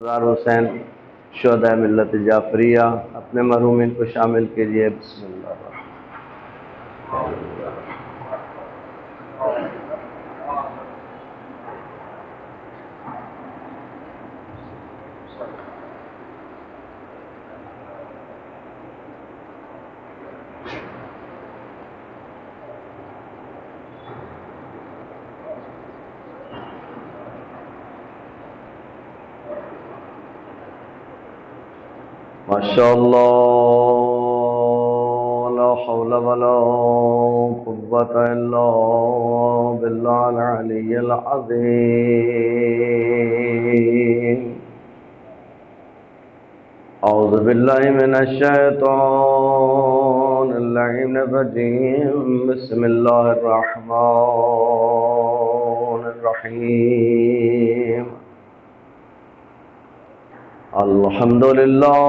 حسین شہدائے ملت جعفریہ اپنے مرحومین کو شامل کیجیے۔ بسم اللہ الرحمن ماشاء اللہ لا حول ولا قوة الا باللہ العلی العظیم۔ اعوذ باللہ من الشیطان اللعین الرجیم۔ بسم اللہ الرحمن الرحیم۔ الحمدللہ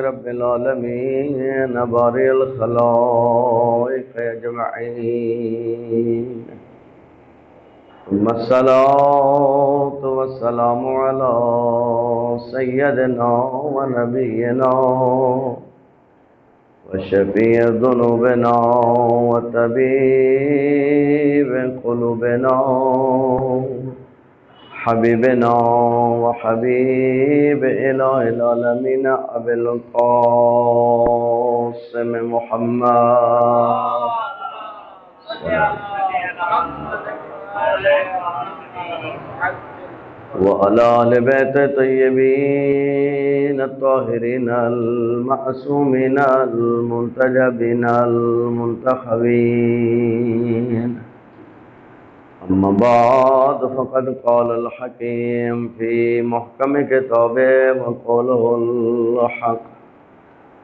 رب العالمین باری الخلائق اجمعین، ثم الصلاة والسلام علی سیدنا و نبینا وشفیع ذنوبنا وطبیب قلوبنا حبیبنا وحبیب الہ العالمین ابی القاسم محمد وعلی آل بیت طیبین الطاہرین المعصومین المنتجبین المنتخبین۔ اما بعد فقد قال الحکیم فی محکم کتابہ وقوله الحق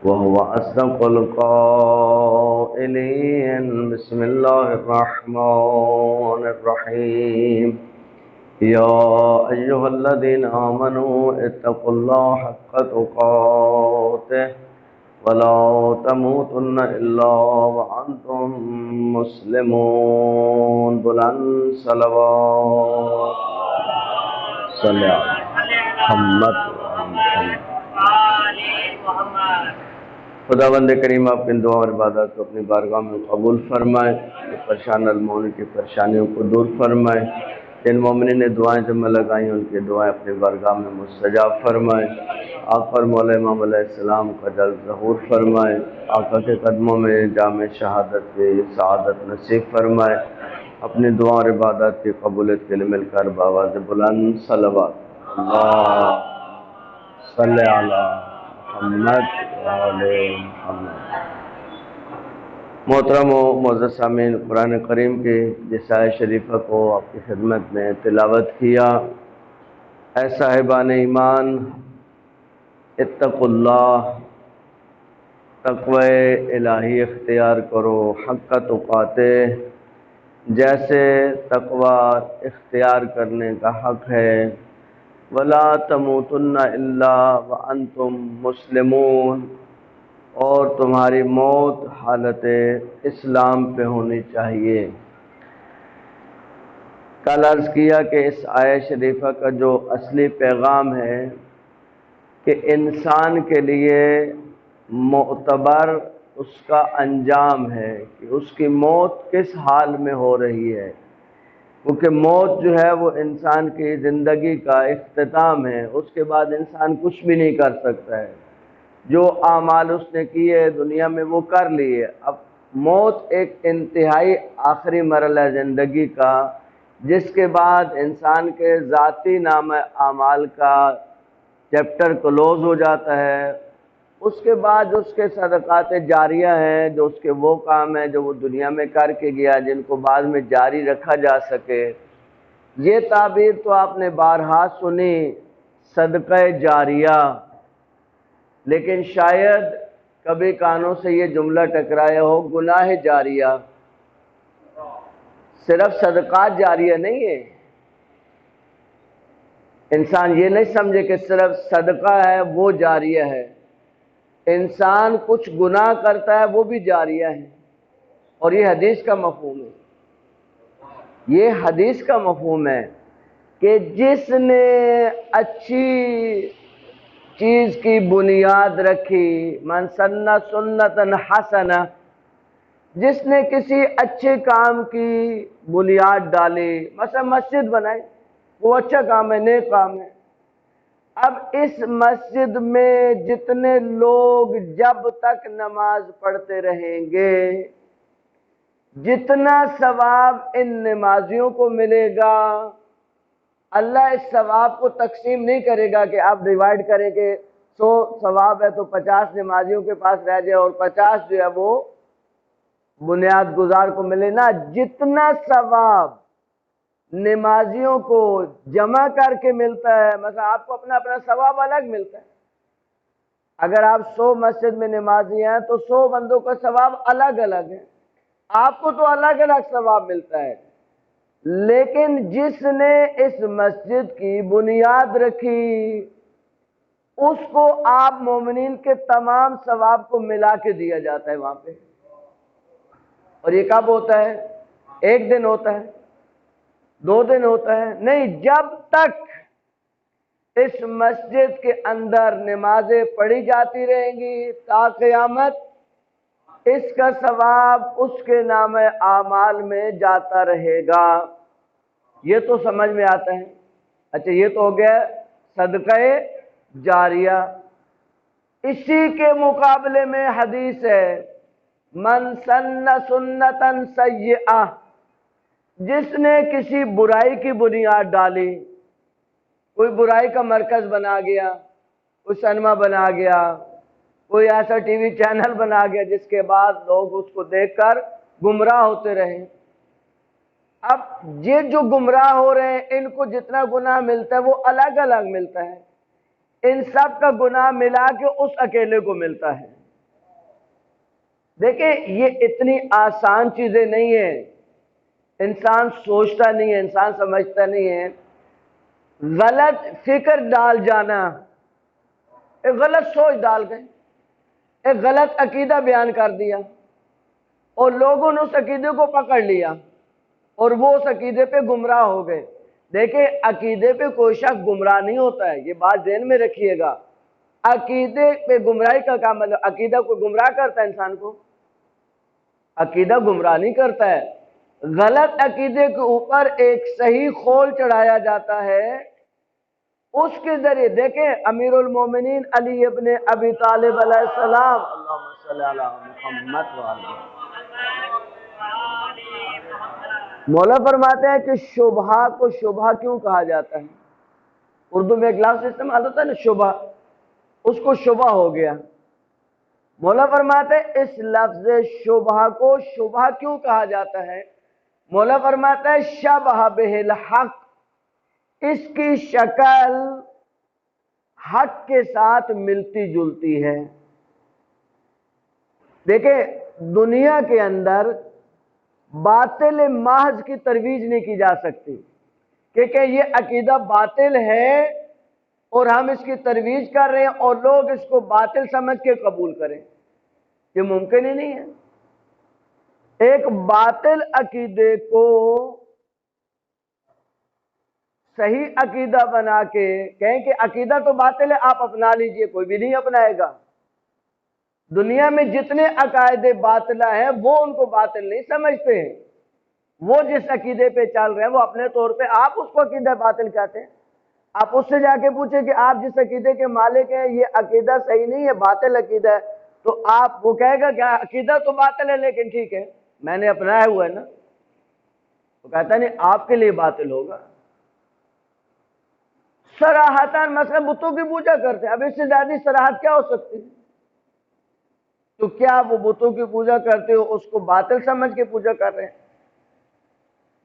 وهو اصدق القائلین۔ بسم اللہ الرحمن الرحیم۔ یا ایہا الذین آمنوا اتقوا اللہ حق تقاتہ ولا تموتن الا وانتم مسلمون۔ بلند صلوات صلی محمد۔ خداوند کریم اپنی دعا اور عبادات کو اپنی بارگاہ میں قبول فرمائے، کہ پریشان المومنین کی پریشانیوں کو دور فرمائے، جن مومنین نے دعائیں جمع لگائیں ان کی دعائیں اپنی بارگاہ میں مستجاب فرمائے، آقا اور مولا امام علیہ السلام کا جلد ظہور فرمائے، آقا کے قدموں میں جامع شہادت کی سعادت نصیب فرمائے، اپنی دعا اور عبادات کی قبولیت کے لیے مل کر بآواز بلند صلوات اللہ صلی علی محمد وعلی محمد۔ محترم و معزز سامعین، قرآن کریم کی جس آیت شریفہ کو آپ کی خدمت میں تلاوت کیا، اے صاحبان ایمان اتقوا اللہ، تقوی الہی اختیار کرو حق تقاتے، جیسے تقوی اختیار کرنے کا حق ہے، ولا تموتن الا وانتم مسلمون، اور تمہاری موت حالت اسلام پہ ہونی چاہیے۔ کل عرض کیا کہ اس آیت شریفہ کا جو اصلی پیغام ہے کہ انسان کے لیے معتبر اس کا انجام ہے کہ اس کی موت کس حال میں ہو رہی ہے، کیونکہ موت جو ہے وہ انسان کی زندگی کا اختتام ہے، اس کے بعد انسان کچھ بھی نہیں کر سکتا ہے، جو اعمال اس نے کیے دنیا میں وہ کر لیے، اب موت ایک انتہائی آخری مرحلہ ہے زندگی کا، جس کے بعد انسان کے ذاتی نام اعمال کا چیپٹر کلوز ہو جاتا ہے، اس کے بعد اس کے صدقات جاریہ ہیں، جو اس کے وہ کام ہیں جو وہ دنیا میں کر کے گیا جن کو بعد میں جاری رکھا جا سکے۔ یہ تعبیر تو آپ نے بارہا سنی، صدقہ جاریہ، لیکن شاید کبھی کانوں سے یہ جملہ ٹکرایا ہو گناہ جاریہ۔ صرف صدقات جاریہ نہیں ہے، انسان یہ نہیں سمجھے کہ صرف صدقہ ہے وہ جاریہ ہے، انسان کچھ گناہ کرتا ہے وہ بھی جاریہ ہے، اور یہ حدیث کا مفہوم ہے، یہ حدیث کا مفہوم ہے کہ جس نے اچھی چیز کی بنیاد رکھی، من سن سنتن حسنہ، جس نے کسی اچھے کام کی بنیاد ڈالی، مثلا مسجد بنائی، وہ اچھا کام ہے، نیک کام ہے۔ اب اس مسجد میں جتنے لوگ جب تک نماز پڑھتے رہیں گے، جتنا ثواب ان نمازیوں کو ملے گا، اللہ اس ثواب کو تقسیم نہیں کرے گا کہ آپ ڈیوائیڈ کریں کہ 100 ثواب ہے تو 50 نمازیوں کے پاس رہ جائے اور 50 جو ہے وہ بنیاد گزار کو ملے نا۔ جتنا ثواب نمازیوں کو جمع کر کے ملتا ہے، مثلا آپ کو اپنا اپنا ثواب الگ ملتا ہے۔ اگر آپ 100 مسجد میں نمازی ہیں تو 100 بندوں کا ثواب الگ الگ ہے، آپ کو تو الگ الگ ثواب ملتا ہے۔ لیکن جس نے اس مسجد کی بنیاد رکھی، اس کو آپ مومنین کے تمام ثواب کو ملا کے دیا جاتا ہے وہاں پہ۔ اور یہ کب ہوتا ہے؟ ایک دن ہوتا ہے، 2 دن ہوتا ہے؟ نہیں، جب تک اس مسجد کے اندر نمازیں پڑھی جاتی رہیں گی تا قیامت، اس کا ثواب اس کے نام اعمال میں جاتا رہے گا۔ یہ تو سمجھ میں آتا ہے۔ اچھا، یہ تو ہو گیا صدقہ جاریہ۔ اسی کے مقابلے میں حدیث ہے، من سن سنتا سیئہ، جس نے کسی برائی کی بنیاد ڈالی، کوئی برائی کا مرکز بنا گیا، کوئی سینما بنا گیا، کوئی ایسا ٹی وی چینل بنا گیا جس کے بعد لوگ اس کو دیکھ کر گمراہ ہوتے رہے۔ اب یہ جو گمراہ ہو رہے ہیں ان کو جتنا گناہ ملتا ہے وہ الگ الگ ملتا ہے، ان سب کا گناہ ملا کے اس اکیلے کو ملتا ہے۔ دیکھیں، یہ اتنی آسان چیزیں نہیں ہیں، انسان سوچتا نہیں ہے، انسان سمجھتا نہیں ہے۔ غلط فکر ڈال جانا، ایک غلط سوچ ڈال گئے، ایک غلط عقیدہ بیان کر دیا اور لوگوں نے اس عقیدے کو پکڑ لیا اور وہ اس عقیدے پہ گمراہ ہو گئے۔ دیکھیں، عقیدے پہ کوئی شخص گمراہ نہیں ہوتا ہے، یہ بات ذہن میں رکھیے گا۔ عقیدے پہ گمراہی کا کیا مطلب؟ عقیدہ کو گمراہ کرتا ہے انسان کو؟ عقیدہ گمراہ نہیں کرتا ہے۔ غلط عقیدے کے اوپر ایک صحیح خول چڑھایا جاتا ہے، اس کے ذریعے۔ دیکھیں، امیر المومنین علی ابن ابی طالب علیہ السلام، اللہم صلی علی محمد وعلی، مولا فرماتے ہیں کہ شبہ کو شبہ کیوں کہا جاتا ہے؟ اردو میں ایک لفظ استعمال ہوتا ہے نا، شبہ، اس کو شبہ ہو گیا۔ مولا فرماتے ہیں اس لفظ شبہ کو شبہ کیوں کہا جاتا ہے؟ مولا فرماتا ہے شبہ بہ الحق، اس کی شکل حق کے ساتھ ملتی جلتی ہے۔ دیکھیں، دنیا کے اندر باطل محض کی ترویج نہیں کی جا سکتی کہ یہ عقیدہ باطل ہے اور ہم اس کی ترویج کر رہے ہیں اور لوگ اس کو باطل سمجھ کے قبول کریں، یہ ممکن ہی نہیں ہے۔ ایک باطل عقیدے کو صحیح عقیدہ بنا کے کہیں کہ عقیدہ تو باطل ہے، آپ اپنا لیجئے، کوئی بھی نہیں اپنائے گا۔ دنیا میں جتنے عقائد باطلہ ہیں وہ ان کو باطل نہیں سمجھتے ہیں، وہ جس عقیدے پہ چل رہے ہیں وہ اپنے طور پہ، آپ اس کو عقیدہ باطل کہتے ہیں۔ آپ اس سے جا کے پوچھیں کہ آپ جس عقیدے کے مالک ہیں یہ عقیدہ صحیح نہیں ہے، باطل عقیدہ ہے، تو آپ، وہ کہے گا کہ عقیدہ تو باطل ہے لیکن ٹھیک ہے میں نے اپنایا ہوا ہے نا، وہ کہتا نہیں آپ کے لیے باطل ہوگا۔ صراحتاً مثلا بتوں کی پوجا کرتے ہیں، اب اس سے زیادہ صراحت کیا ہو سکتی ہے؟ تو کیا وہ بتوں کی پوجا کرتے ہو اس کو باطل سمجھ کے پوجا کر رہے ہیں،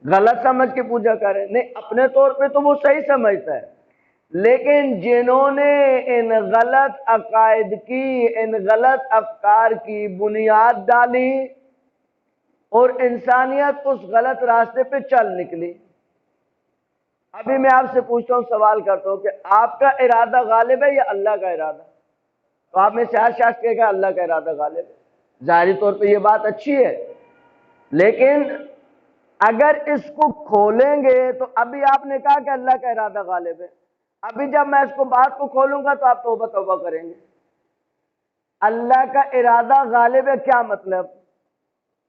غلط سمجھ کے پوجا کر رہے ہیں؟ نہیں، اپنے طور پہ تو وہ صحیح سمجھتا ہے، لیکن جنہوں نے ان غلط عقائد کی، ان غلط افکار کی بنیاد ڈالی اور انسانیت اس غلط راستے پہ چل نکلی۔ ابھی میں آپ سے پوچھتا ہوں، سوال کرتا ہوں کہ آپ کا ارادہ غالب ہے یا اللہ کا ارادہ؟ تو آپ میں سے ہر شخص کہے گا اللہ کا ارادہ غالب ہے۔ ظاہری طور پہ یہ بات اچھی ہے، لیکن اگر اس کو کھولیں گے تو ابھی آپ نے کہا کہ اللہ کا ارادہ غالب ہے، ابھی جب میں اس کو بات کو کھولوں گا تو آپ توبہ توبہ کریں گے۔ اللہ کا ارادہ غالب ہے کیا مطلب؟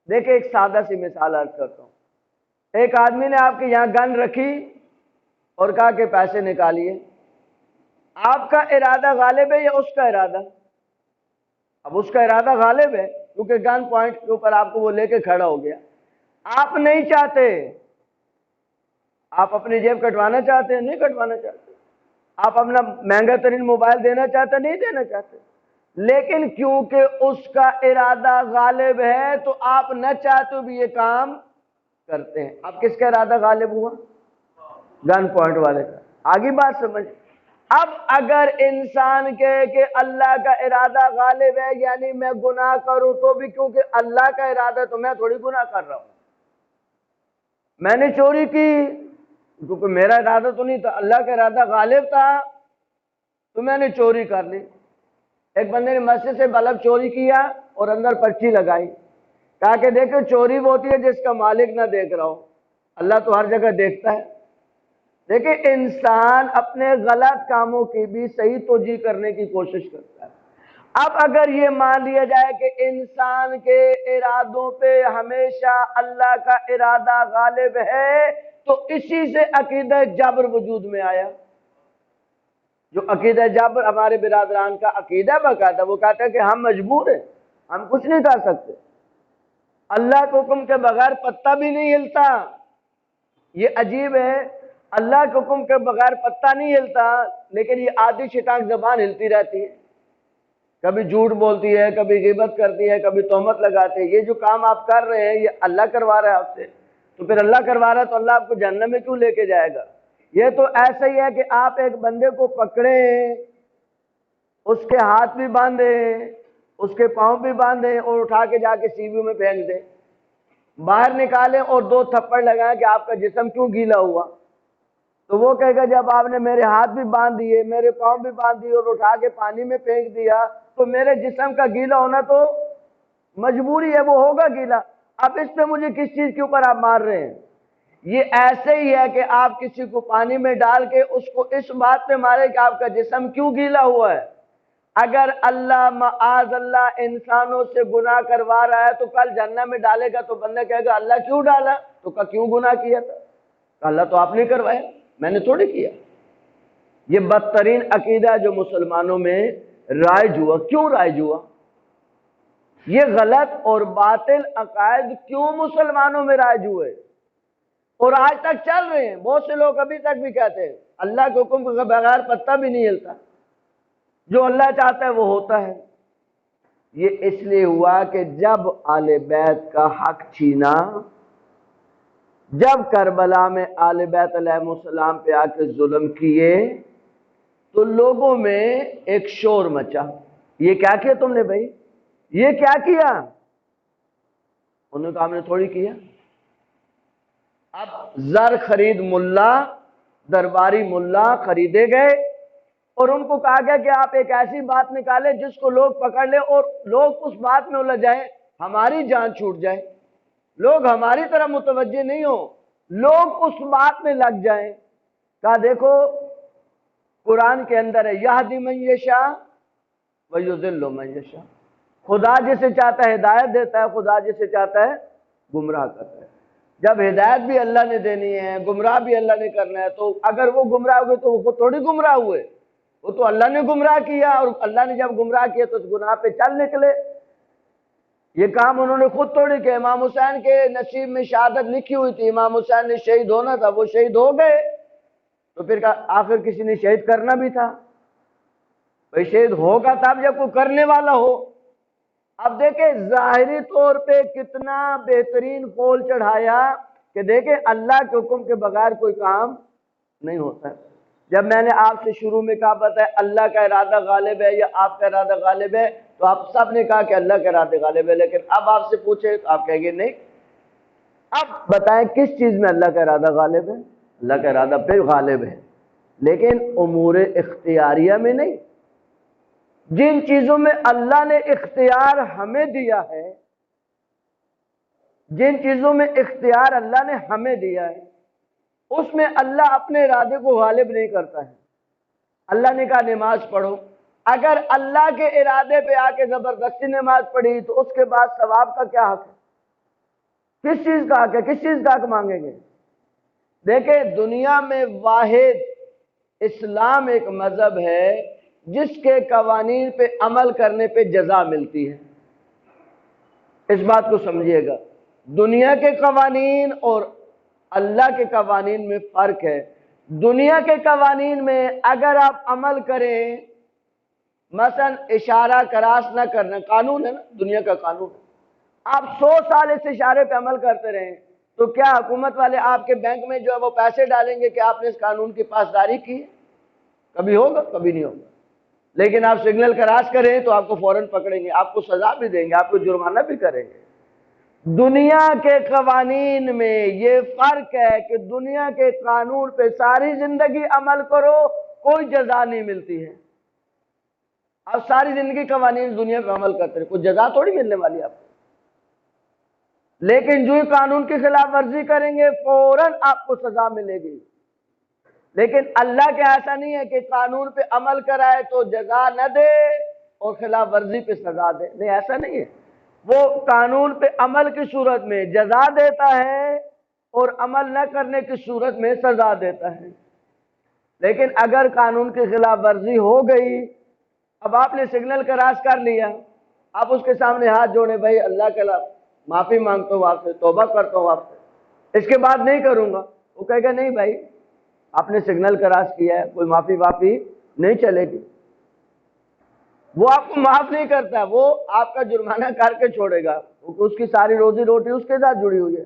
دیکھیں ایک سادہ سی مثال عرض کرتا ہوں۔ ایک آدمی نے آپ کے یہاں گن رکھی اور کہا کہ پیسے نکالیے، آپ کا ارادہ غالب ہے یا اس کا ارادہ؟ اب اس کا ارادہ غالب ہے کیونکہ گن پوائنٹ کے اوپر آپ کو وہ لے کے کھڑا ہو گیا۔ آپ نہیں چاہتے، آپ اپنی جیب کٹوانا چاہتے ہیں؟ نہیں کٹوانا چاہتے۔ آپ اپنا مہنگا ترین موبائل دینا چاہتے ہیں؟ نہیں دینا چاہتے۔ لیکن کیونکہ اس کا ارادہ غالب ہے تو آپ نہ چاہتے بھی یہ کام کرتے ہیں۔ اب کس کا ارادہ غالب ہوا؟ گن پوائنٹ والے کا۔ آگے بات سمجھ۔ اب اگر انسان کہے کہ اللہ کا ارادہ غالب ہے یعنی میں گناہ کروں تو بھی کیونکہ اللہ کا ارادہ تو میں تھوڑی گناہ کر رہا ہوں۔ میں نے چوری کی کیونکہ میرا ارادہ تو نہیں تھا، اللہ کا ارادہ غالب تھا تو میں نے چوری کر لی۔ ایک بندے نے مسجد سے بلب چوری کیا اور اندر پرچی لگائی، کہا کہ دیکھو چوری وہ ہوتی ہے جس کا مالک نہ دیکھ رہا ہو، اللہ تو ہر جگہ دیکھتا ہے۔ دیکھیں انسان اپنے غلط کاموں کی بھی صحیح توجیہ کرنے کی کوشش کرتا ہے۔ اب اگر یہ مان لیا جائے کہ انسان کے ارادوں پہ ہمیشہ اللہ کا ارادہ غالب ہے تو اسی سے عقیدہ جبر وجود میں آیا۔ جو عقیدہ جبر ہمارے برادران کا عقیدہ باقاعدہ، وہ کہتا ہے کہ ہم مجبور ہیں، ہم کچھ نہیں کر سکتے، اللہ کے حکم کے بغیر پتہ بھی نہیں ہلتا۔ یہ عجیب ہے، اللہ کے حکم کے بغیر پتہ نہیں ہلتا لیکن یہ آدھی شیطان زبان ہلتی رہتی ہے، کبھی جھوٹ بولتی ہے، کبھی غیبت کرتی ہے، کبھی تہمت لگاتے ہیں۔ یہ جو کام آپ کر رہے ہیں یہ اللہ کروا رہا ہے آپ سے، تو پھر اللہ کروا رہا ہے تو اللہ آپ کو جہنم میں کیوں لے کے جائے گا؟ یہ تو ایسا ہی ہے کہ آپ ایک بندے کو پکڑیں، اس کے ہاتھ بھی باندھیں، اس کے پاؤں بھی باندھیں اور اٹھا کے جا کے سی وی میں پھینک دیں، باہر نکالیں اور 2 تھپڑ لگائیں کہ آپ کا جسم کیوں گیلا ہوا؟ تو وہ کہے گا جب آپ نے میرے ہاتھ بھی باندھ دیے، میرے پاؤں بھی باندھ دیے اور اٹھا کے پانی میں پھینک دیا تو میرے جسم کا گیلا ہونا تو مجبوری ہے، وہ ہوگا گیلا۔ اب اس پہ مجھے کس چیز کے اوپر آپ مار رہے ہیں؟ یہ ایسے ہی ہے کہ آپ کسی کو پانی میں ڈال کے اس کو اس بات پہ مارے کہ آپ کا جسم کیوں گیلا ہوا ہے۔ اگر اللہ معاذ اللہ انسانوں سے گناہ کروا رہا ہے تو کل جہنم میں ڈالے گا تو بندہ کہے گا اللہ کیوں ڈالا؟ تو کہا کیوں گناہ کیا تھا؟ اللہ تو آپ نے کروایا، میں نے تھوڑی کیا۔ یہ بدترین عقیدہ جو مسلمانوں میں رائج ہوا۔ کیوں رائج ہوا؟ یہ غلط اور باطل عقائد کیوں مسلمانوں میں رائج ہوئے اور آج تک چل رہے ہیں؟ بہت سے لوگ ابھی تک بھی کہتے ہیں اللہ کے حکم کے بغیر پتہ بھی نہیں ہلتا، جو اللہ چاہتا ہے وہ ہوتا ہے۔ یہ اس لیے ہوا کہ جب آل بیت کا حق چھینا، جب کربلا میں آل بیت علیہ السلام پہ آ کے ظلم کیے تو لوگوں میں ایک شور مچا، یہ کیا کیا تم نے بھائی؟ یہ کیا کیا؟ انہوں نے کہا ہم نے تھوڑی کیا۔ اب زر خرید ملا، درباری ملا خریدے گئے اور ان کو کہا گیا کہ آپ ایک ایسی بات نکالیں جس کو لوگ پکڑ لیں اور لوگ اس بات میں الجھ جائیں، ہماری جان چھوٹ جائے، لوگ ہماری طرح متوجہ نہیں ہوں، لوگ اس بات میں لگ جائیں۔ کہا دیکھو قرآن کے اندر ہے یہدی من یشاء ویضل من یشاء، خدا جسے چاہتا ہے ہدایت دیتا ہے، خدا جسے چاہتا ہے گمراہ کرتا ہے۔ جب ہدایت بھی اللہ نے دینی ہے، گمراہ بھی اللہ نے کرنا ہے، تو اگر وہ گمراہ ہوئے تو وہ تھوڑی گمراہ ہوئے، وہ تو اللہ نے گمراہ کیا، اور اللہ نے جب گمراہ کیا تو اس گناہ پہ چل نکلے۔ یہ کام انہوں نے خود توڑی کہ امام حسین کے نصیب میں شہادت لکھی ہوئی تھی، امام حسین نے شہید ہونا تھا، وہ شہید ہو گئے، تو پھر آخر کسی نے شہید کرنا بھی تھا، بھئی شہید ہوگا تب جب کوئی کرنے والا ہو۔ اب دیکھیں ظاہری طور پہ کتنا بہترین قول چڑھایا کہ دیکھیں اللہ کے حکم کے بغیر کوئی کام نہیں ہوتا ہے۔ جب میں نے آپ سے شروع میں کہا پتہ ہے اللہ کا ارادہ غالب ہے یا آپ کا ارادہ غالب ہے، تو آپ سب نے کہا کہ اللہ کا ارادہ غالب ہے، لیکن اب آپ سے پوچھے تو آپ کہیں گے نہیں۔ اب بتائیں کس چیز میں اللہ کا ارادہ غالب ہے؟ اللہ کا ارادہ پھر غالب ہے لیکن امور اختیاریہ میں نہیں۔ جن چیزوں میں اللہ نے اختیار ہمیں دیا ہے، جن چیزوں میں اختیار اللہ نے ہمیں دیا ہے اس میں اللہ اپنے ارادے کو غالب نہیں کرتا ہے۔ اللہ نے کہا نماز پڑھو، اگر اللہ کے ارادے پہ آ کے زبردستی نماز پڑھی تو اس کے بعد ثواب کا کیا حق ہے؟ کس چیز کا حق ہے؟ کس چیز کا حق مانگیں گے؟ دیکھیں، دنیا میں واحد اسلام ایک مذہب ہے جس کے قوانین پہ عمل کرنے پہ جزا ملتی ہے۔ اس بات کو سمجھیے گا، دنیا کے قوانین اور اللہ کے قوانین میں فرق ہے۔ دنیا کے قوانین میں اگر آپ عمل کریں، مثلا اشارہ کراس نہ کرنا قانون ہے نا، دنیا کا قانون ہے، آپ 100 سال اس اشارے پہ عمل کرتے رہیں تو کیا حکومت والے آپ کے بینک میں جو ہے وہ پیسے ڈالیں گے کہ آپ نے اس قانون کی پاسداری کی ہے؟ کبھی ہوگا؟ کبھی نہیں ہوگا۔ لیکن آپ سگنل کراس کریں تو آپ کو فوراً پکڑیں گے، آپ کو سزا بھی دیں گے، آپ کو جرمانہ بھی کریں گے۔ دنیا کے قوانین میں یہ فرق ہے کہ دنیا کے قانون پہ ساری زندگی عمل کرو، کوئی جزا نہیں ملتی ہے۔ آپ ساری زندگی قوانین دنیا پہ عمل کرتے ہیں، کوئی جزا تھوڑی ملنے والی آپ کو۔ لیکن جو ہی قانون کی خلاف ورزی کریں گے فوراً آپ کو سزا ملے گی۔ لیکن اللہ کے ایسا نہیں ہے کہ قانون پہ عمل کرائے تو جزا نہ دے اور خلاف ورزی پہ سزا دے، نہیں، ایسا نہیں ہے۔ وہ قانون پہ عمل کی صورت میں جزا دیتا ہے اور عمل نہ کرنے کی صورت میں سزا دیتا ہے۔ لیکن اگر قانون کی خلاف ورزی ہو گئی، اب آپ نے سگنل کراس کر لیا، آپ اس کے سامنے ہاتھ جوڑے، بھائی اللہ کے خلاف معافی مانگتا ہوں آپ سے، توبہ کرتا ہوں آپ سے، اس کے بعد نہیں کروں گا، وہ کہے گا نہیں بھائی آپ نے سگنل کراس کیا ہے، کوئی معافی واپی نہیں چلے گی۔ وہ آپ کو معاف نہیں کرتا، وہ آپ کا جرمانہ کر کے چھوڑے گا، اس کی ساری روزی روٹی اس کے ساتھ جڑی ہوئی ہے۔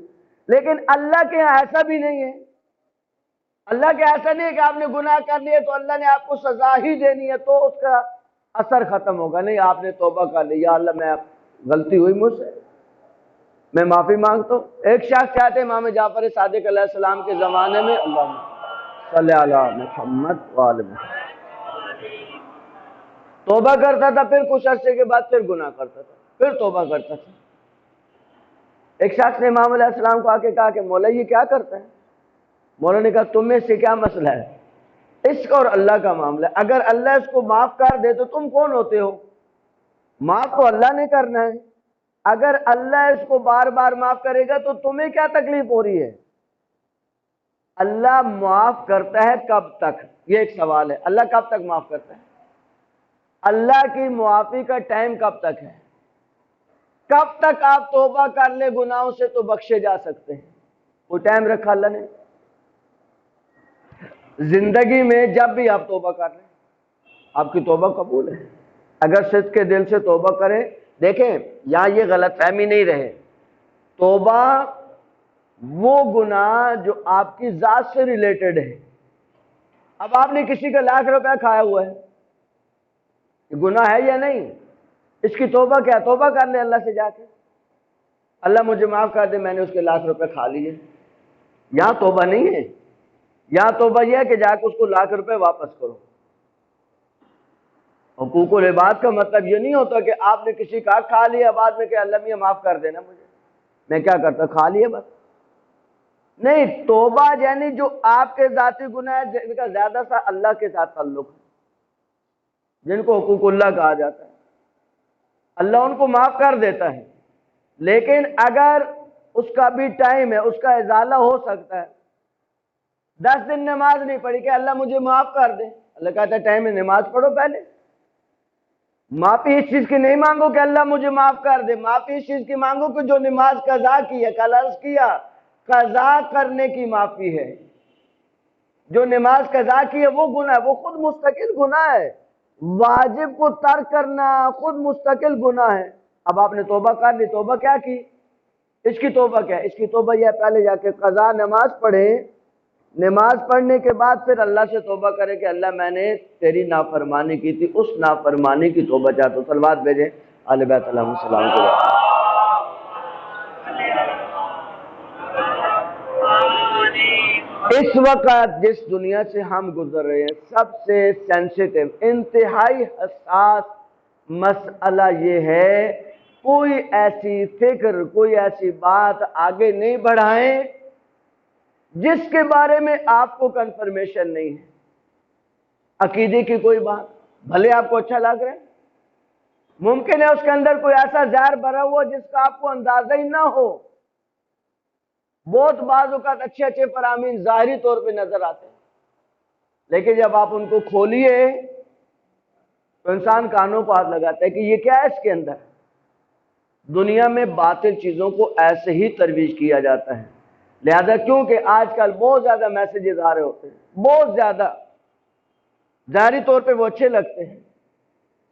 لیکن اللہ کے یہاں ایسا بھی نہیں ہے۔ اللہ کے ایسا نہیں ہے کہ آپ نے گناہ کر لیا تو اللہ نے آپ کو سزا ہی دینی ہے تو اس کا اثر ختم ہوگا، نہیں، آپ نے توبہ کر لی، یا اللہ میں غلطی ہوئی مجھ سے، میں معافی مانگتا ہوں۔ ایک شخص کہتے ہیں امام جعفر صادق علیہ السلام کے زمانے میں، اللہم صلی علی محمد وآل محمد، توبہ کرتا تھا، پھر کچھ عرصے کے بعد پھر گناہ کرتا تھا، پھر توبہ کرتا تھا۔ ایک شخص نے امام علیہ السلام کو آ کے کہا کہ مولا یہ کیا کرتا ہے؟ مولا نے کہا تم میں سے کیا مسئلہ ہے؟ اس کا اور اللہ کا معاملہ ہے، اگر اللہ اس کو معاف کر دے تو تم کون ہوتے ہو؟ معاف تو اللہ نے کرنا ہے، اگر اللہ اس کو بار بار معاف کرے گا تو تمہیں کیا تکلیف ہو رہی ہے؟ اللہ معاف کرتا ہے کب تک؟ یہ ایک سوال ہے، اللہ کب تک معاف کرتا ہے؟ اللہ کی معافی کا ٹائم کب تک ہے؟ کب تک آپ توبہ کر لے گناہوں سے تو بخشے جا سکتے ہیں؟ وہ ٹائم رکھا اللہ نے؟ زندگی میں جب بھی آپ توبہ کر لیں آپ کی توبہ قبول ہے، اگر صدق کے دل سے توبہ کریں۔ دیکھیں یہاں یہ غلط فہمی نہیں رہے، توبہ وہ گناہ جو آپ کی ذات سے ریلیٹڈ ہے۔ اب آپ نے کسی کا ₹1,00,000 کھایا ہوا ہے، یہ گناہ ہے یا نہیں؟ اس کی توبہ کیا؟ توبہ کر لے اللہ سے جا کے، اللہ مجھے معاف کر دے، میں نے اس کے ₹1,00,000 کھا لیے۔ یہاں توبہ نہیں ہے، یہاں توبہ یہ ہے کہ جا کے اس کو ₹1,00,000 واپس کرو۔ حقوق العباد کا مطلب یہ نہیں ہوتا کہ آپ نے کسی کا کھا لیا بعد میں کہ اللہ میاں معاف کر دینا مجھے، میں کیا کرتا، کھا لیا بس۔ نہیں، توبہ یعنی جو آپ کے ذاتی گناہ ہے جن کا زیادہ سا اللہ کے ساتھ تعلق ہے، جن کو حقوق اللہ کہا جاتا ہے، اللہ ان کو معاف کر دیتا ہے۔ لیکن اگر اس کا بھی ٹائم ہے، اس کا ازالہ ہو سکتا ہے۔ 10 دن نماز نہیں پڑھی کہ اللہ مجھے معاف کر دے، اللہ کہتا ہے ٹائم ہے نماز پڑھو پہلے۔ معافی اس چیز کی نہیں مانگو کہ اللہ مجھے معاف کر دے، معافی اس چیز کی مانگو کہ جو نماز قضا کی ہے، کل عرض کیا قضا کرنے کی معافی ہے۔ جو نماز قضا کی ہے وہ گناہ ہے، وہ خود مستقل گناہ ہے۔ واجب کو ترک کرنا خود مستقل گناہ ہے۔ اب آپ نے توبہ کر لی، توبہ کیا کی؟ اس کی توبہ کیا ہے؟ اس کی توبہ یہ پہلے جا کے قضا نماز پڑھے، نماز پڑھنے کے بعد پھر اللہ سے توبہ کرے کہ اللہ میں نے تیری نافرمانی کی تھی، اس نافرمانی کی توبہ چاہتا ہوں۔ صلوات بھیجیں آل بیت علیہ السلام کے بعد۔ اس وقت جس دنیا سے ہم گزر رہے ہیں سب سے سینسیٹیو، انتہائی حساس مسئلہ یہ ہے کوئی ایسی فکر، کوئی ایسی بات آگے نہیں بڑھائیں جس کے بارے میں آپ کو کنفرمیشن نہیں ہے۔ عقیدے کی کوئی بات بھلے آپ کو اچھا لگ رہا ہے، ممکن ہے اس کے اندر کوئی ایسا زہر بھرا ہوا جس کا آپ کو اندازہ ہی نہ ہو۔ بہت بعض اوقات اچھے اچھے فرامین ظاہری طور پہ نظر آتے ہیں، لیکن جب آپ ان کو کھولیے تو انسان کانوں کو ہاتھ لگاتا ہے کہ یہ کیا ہے اس کے اندر۔ دنیا میں باطل چیزوں کو ایسے ہی ترویج کیا جاتا ہے، لہذا کیونکہ آج کل بہت زیادہ میسیجز آ رہے ہوتے ہیں، بہت زیادہ، ظاہری طور پہ وہ اچھے لگتے ہیں،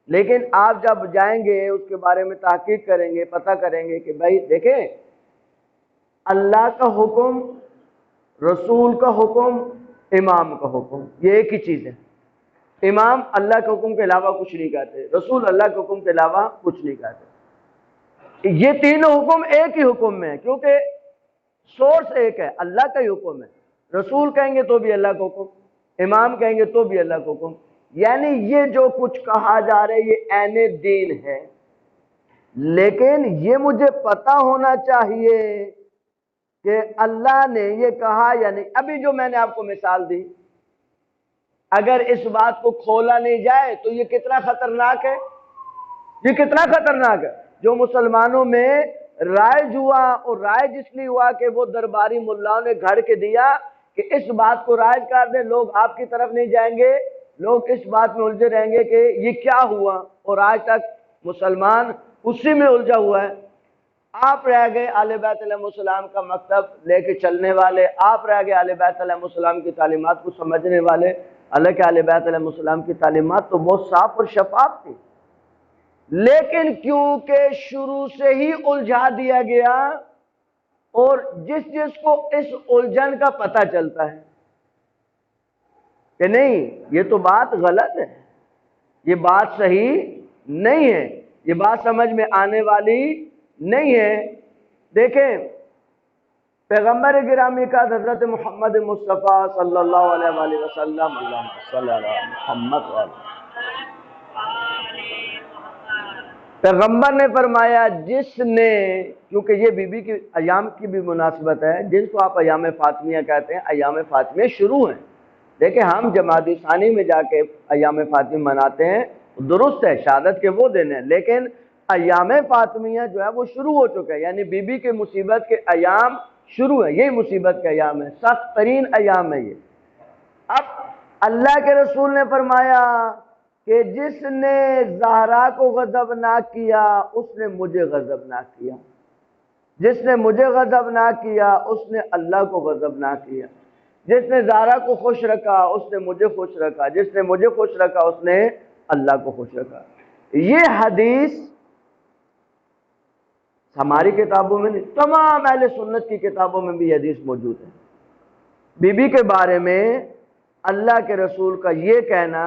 لیکن آپ جب جائیں گے اس کے بارے میں تحقیق کریں گے، پتہ کریں گے کہ بھائی دیکھیں، اللہ کا حکم، رسول کا حکم، امام کا حکم، یہ ایک ہی چیز ہے۔ امام اللہ کے حکم کے علاوہ کچھ نہیں کہتے، رسول اللہ کے حکم کے علاوہ کچھ نہیں کہتے۔ یہ تینوں حکم ایک ہی حکم میں ہے، کیونکہ سورس ایک ہے، اللہ کا ہی حکم ہے۔ رسول کہیں گے تو بھی اللہ کا حکم، امام کہیں گے تو بھی اللہ کا حکم، یعنی یہ جو کچھ کہا جا رہا ہے یہ عین دین ہے۔ لیکن یہ مجھے پتہ ہونا چاہیے کہ اللہ نے یہ کہا یا نہیں۔ ابھی جو میں نے آپ کو مثال دی، اگر اس بات کو کھولا نہیں جائے تو یہ کتنا خطرناک ہے، یہ کتنا خطرناک ہے۔ جو مسلمانوں میں رائج ہوا، اور رائج اس لیے ہوا کہ وہ درباری ملاؤں نے گھڑ کے دیا کہ اس بات کو رائج کر دیں، لوگ آپ کی طرف نہیں جائیں گے، لوگ اس بات میں الجھے رہیں گے کہ یہ کیا ہوا، اور آج تک مسلمان اسی میں الجھا ہوا ہے۔ آپ رہ گئے اہل بیت علیہ السلام کا مکتب لے کے چلنے والے، آپ رہ گئے اہل بیت علیہ السلام کی تعلیمات کو سمجھنے والے، حالانکہ اہل بیت علیہ السلام کی تعلیمات تو بہت صاف اور شفاف تھی، لیکن کیونکہ شروع سے ہی الجھا دیا گیا، اور جس کو اس الجھن کا پتہ چلتا ہے کہ نہیں یہ تو بات غلط ہے، یہ بات صحیح نہیں ہے، یہ بات سمجھ میں آنے والی نہیں ہے۔ دیکھیں پیغمبر گرامی کا حضرت محمد مصطفیٰ صلی اللہ علیہ وآلہ وسلم، اللہم صلی علی محمد وآلہ، پیغمبر نے فرمایا جس نے، کیونکہ یہ بی بی کی ایام کی بھی مناسبت ہے، جن کو آپ ایام فاطمیہ کہتے ہیں، ایام فاطمیہ شروع ہیں۔ دیکھیں ہم جمادی ثانی میں جا کے ایام فاطمیہ مناتے ہیں، درست ہے، شہادت کے وہ دن ہیں، لیکن ایام فاطمیہ جو ہے وہ شروع ہو چکے ہیں، یعنی بی بی کے مصیبت کے ایام شروع ہیں، یہی مصیبت کے ایام ہیں، سخت ترین ایام ہے یہ۔ اب اللہ کے رسول نے فرمایا کہ جس نے زہرا کو غضبناک کیا اس نے مجھے غضبناک کیا، جس نے مجھے غضبناک کیا اس نے اللہ کو غضبناک کیا، جس نے زہرا کو خوش رکھا اس نے مجھے خوش رکھا، جس نے مجھے خوش رکھا اس نے اللہ کو خوش رکھا۔ یہ حدیث ہماری کتابوں میں نہیں، تمام اہل سنت کی کتابوں میں بھی یہ حدیث موجود ہے۔ بی بی کے بارے میں اللہ کے رسول کا یہ کہنا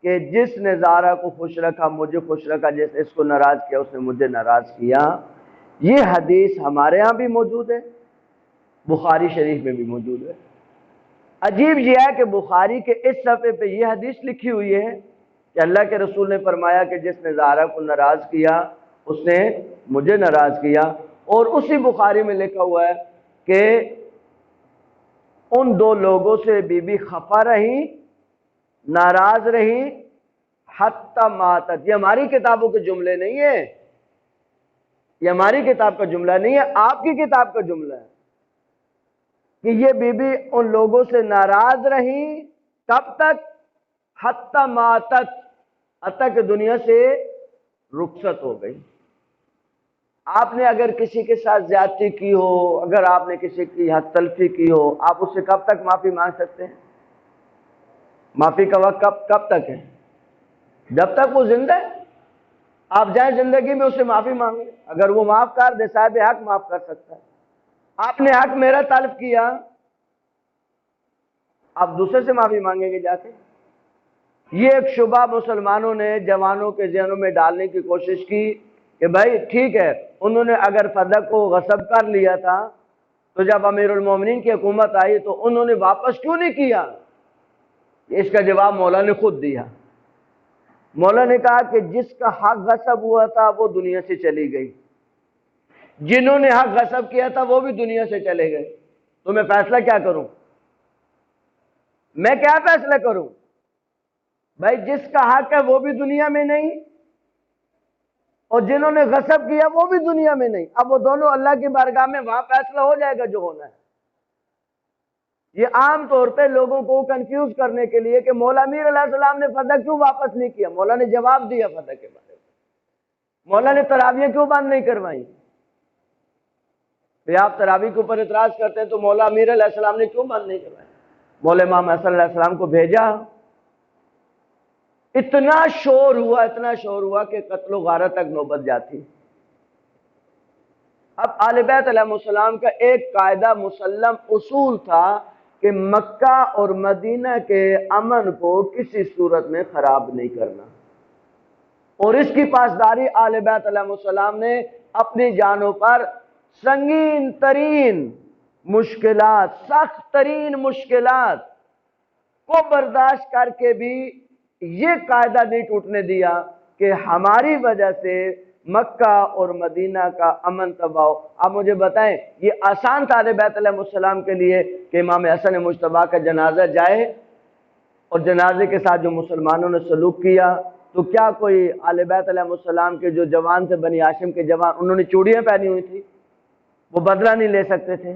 کہ جس نے زہرا کو خوش رکھا مجھے خوش رکھا، جس نے اس کو ناراض کیا اس نے مجھے ناراض کیا، یہ حدیث ہمارے ہاں بھی موجود ہے، بخاری شریف میں بھی موجود ہے۔ عجیب یہ ہے کہ بخاری کے اس صفحے پہ یہ حدیث لکھی ہوئی ہے کہ اللہ کے رسول نے فرمایا کہ جس نے زہرا کو ناراض کیا اس نے مجھے ناراض کیا، اور اسی بخاری میں لکھا ہوا ہے کہ ان دو لوگوں سے بی بی خفا رہی، ناراض رہی، حتی ماتت۔ یہ ہماری کتابوں کے جملے نہیں ہیں، یہ ہماری کتاب کا جملہ نہیں ہے، آپ کی کتاب کا جملہ ہے کہ یہ بی بی ان لوگوں سے ناراض رہی، کب تک؟ حتی ماتت، حتی کہ دنیا سے رخصت ہو گئی۔ آپ نے اگر کسی کے ساتھ زیادتی کی ہو، اگر آپ نے کسی کی حق تلفی کی ہو، آپ اس سے کب تک معافی مانگ سکتے ہیں؟ معافی کا وقت کب تک ہے؟ جب تک وہ زندہ ہے۔ آپ جائیں زندگی میں اس سے معافی مانگیں، اگر وہ معاف کر دے، صاحب حق معاف کر سکتا ہے۔ آپ نے حق میرا تلف کیا، آپ دوسرے سے معافی مانگیں گے جا کے؟ یہ ایک شبہ مسلمانوں نے جوانوں کے ذہنوں میں ڈالنے کی کوشش کی کہ بھائی ٹھیک ہے، انہوں نے اگر فدق کو غصب کر لیا تھا تو جب امیر المومنین کی حکومت آئی تو انہوں نے واپس کیوں نہیں کیا؟ اس کا جواب مولا نے خود دیا مولا نے کہا کہ جس کا حق غصب ہوا تھا وہ دنیا سے چلی گئی، جنہوں نے حق غصب کیا تھا وہ بھی دنیا سے چلے گئے، تو میں فیصلہ کیا کروں؟ میں کیا فیصلہ کروں؟ بھائی جس کا حق ہے وہ بھی دنیا میں نہیں، اور جنہوں نے غصب کیا وہ بھی دنیا میں نہیں۔ اب وہ دونوں اللہ کی بارگاہ میں وہاں فیصلہ ہو جائے گا جو ہونا ہے۔ یہ عام طور پہ لوگوں کو کنفیوز کرنے کے لیے کہ مولا امیر علیہ السلام نے فتح کیوں واپس نہیں کیا؟ مولا نے جواب دیا فتح کے بارے میں۔ مولا نے تراویح کیوں بند نہیں کروائی؟ کہ آپ تراویح کے اوپر اعتراض کرتے ہیں تو مولا امیر علیہ السلام نے کیوں بند نہیں کروائی؟ مولا امام حسن علیہ السلام کو بھیجا، اتنا شور ہوا کہ قتل و غارت تک نوبت جاتی۔ اب آل بیت علیہ السلام کا ایک قاعدہ مسلم اصول تھا کہ مکہ اور مدینہ کے امن کو کسی صورت میں خراب نہیں کرنا، اور اس کی پاسداری آل بیت علیہ السلام نے اپنی جانوں پر سنگین ترین مشکلات، سخت ترین مشکلات کو برداشت کر کے بھی یہ قاعدہ نہیں ٹوٹنے دیا کہ ہماری وجہ سے مکہ اور مدینہ کا امن تباہ ہو۔ آپ مجھے بتائیں، یہ آسان تھا اہل بیت علیہ السلام کے لیے کہ امام حسن مجتبیٰ کا جنازہ جائے اور جنازے کے ساتھ جو مسلمانوں نے سلوک کیا؟ تو کیا کوئی اہل بیت علیہ السلام کے جو جوان تھے، بنی ہاشم کے جوان، انہوں نے چوڑیاں پہنی ہوئی تھی، وہ بدلہ نہیں لے سکتے تھے؟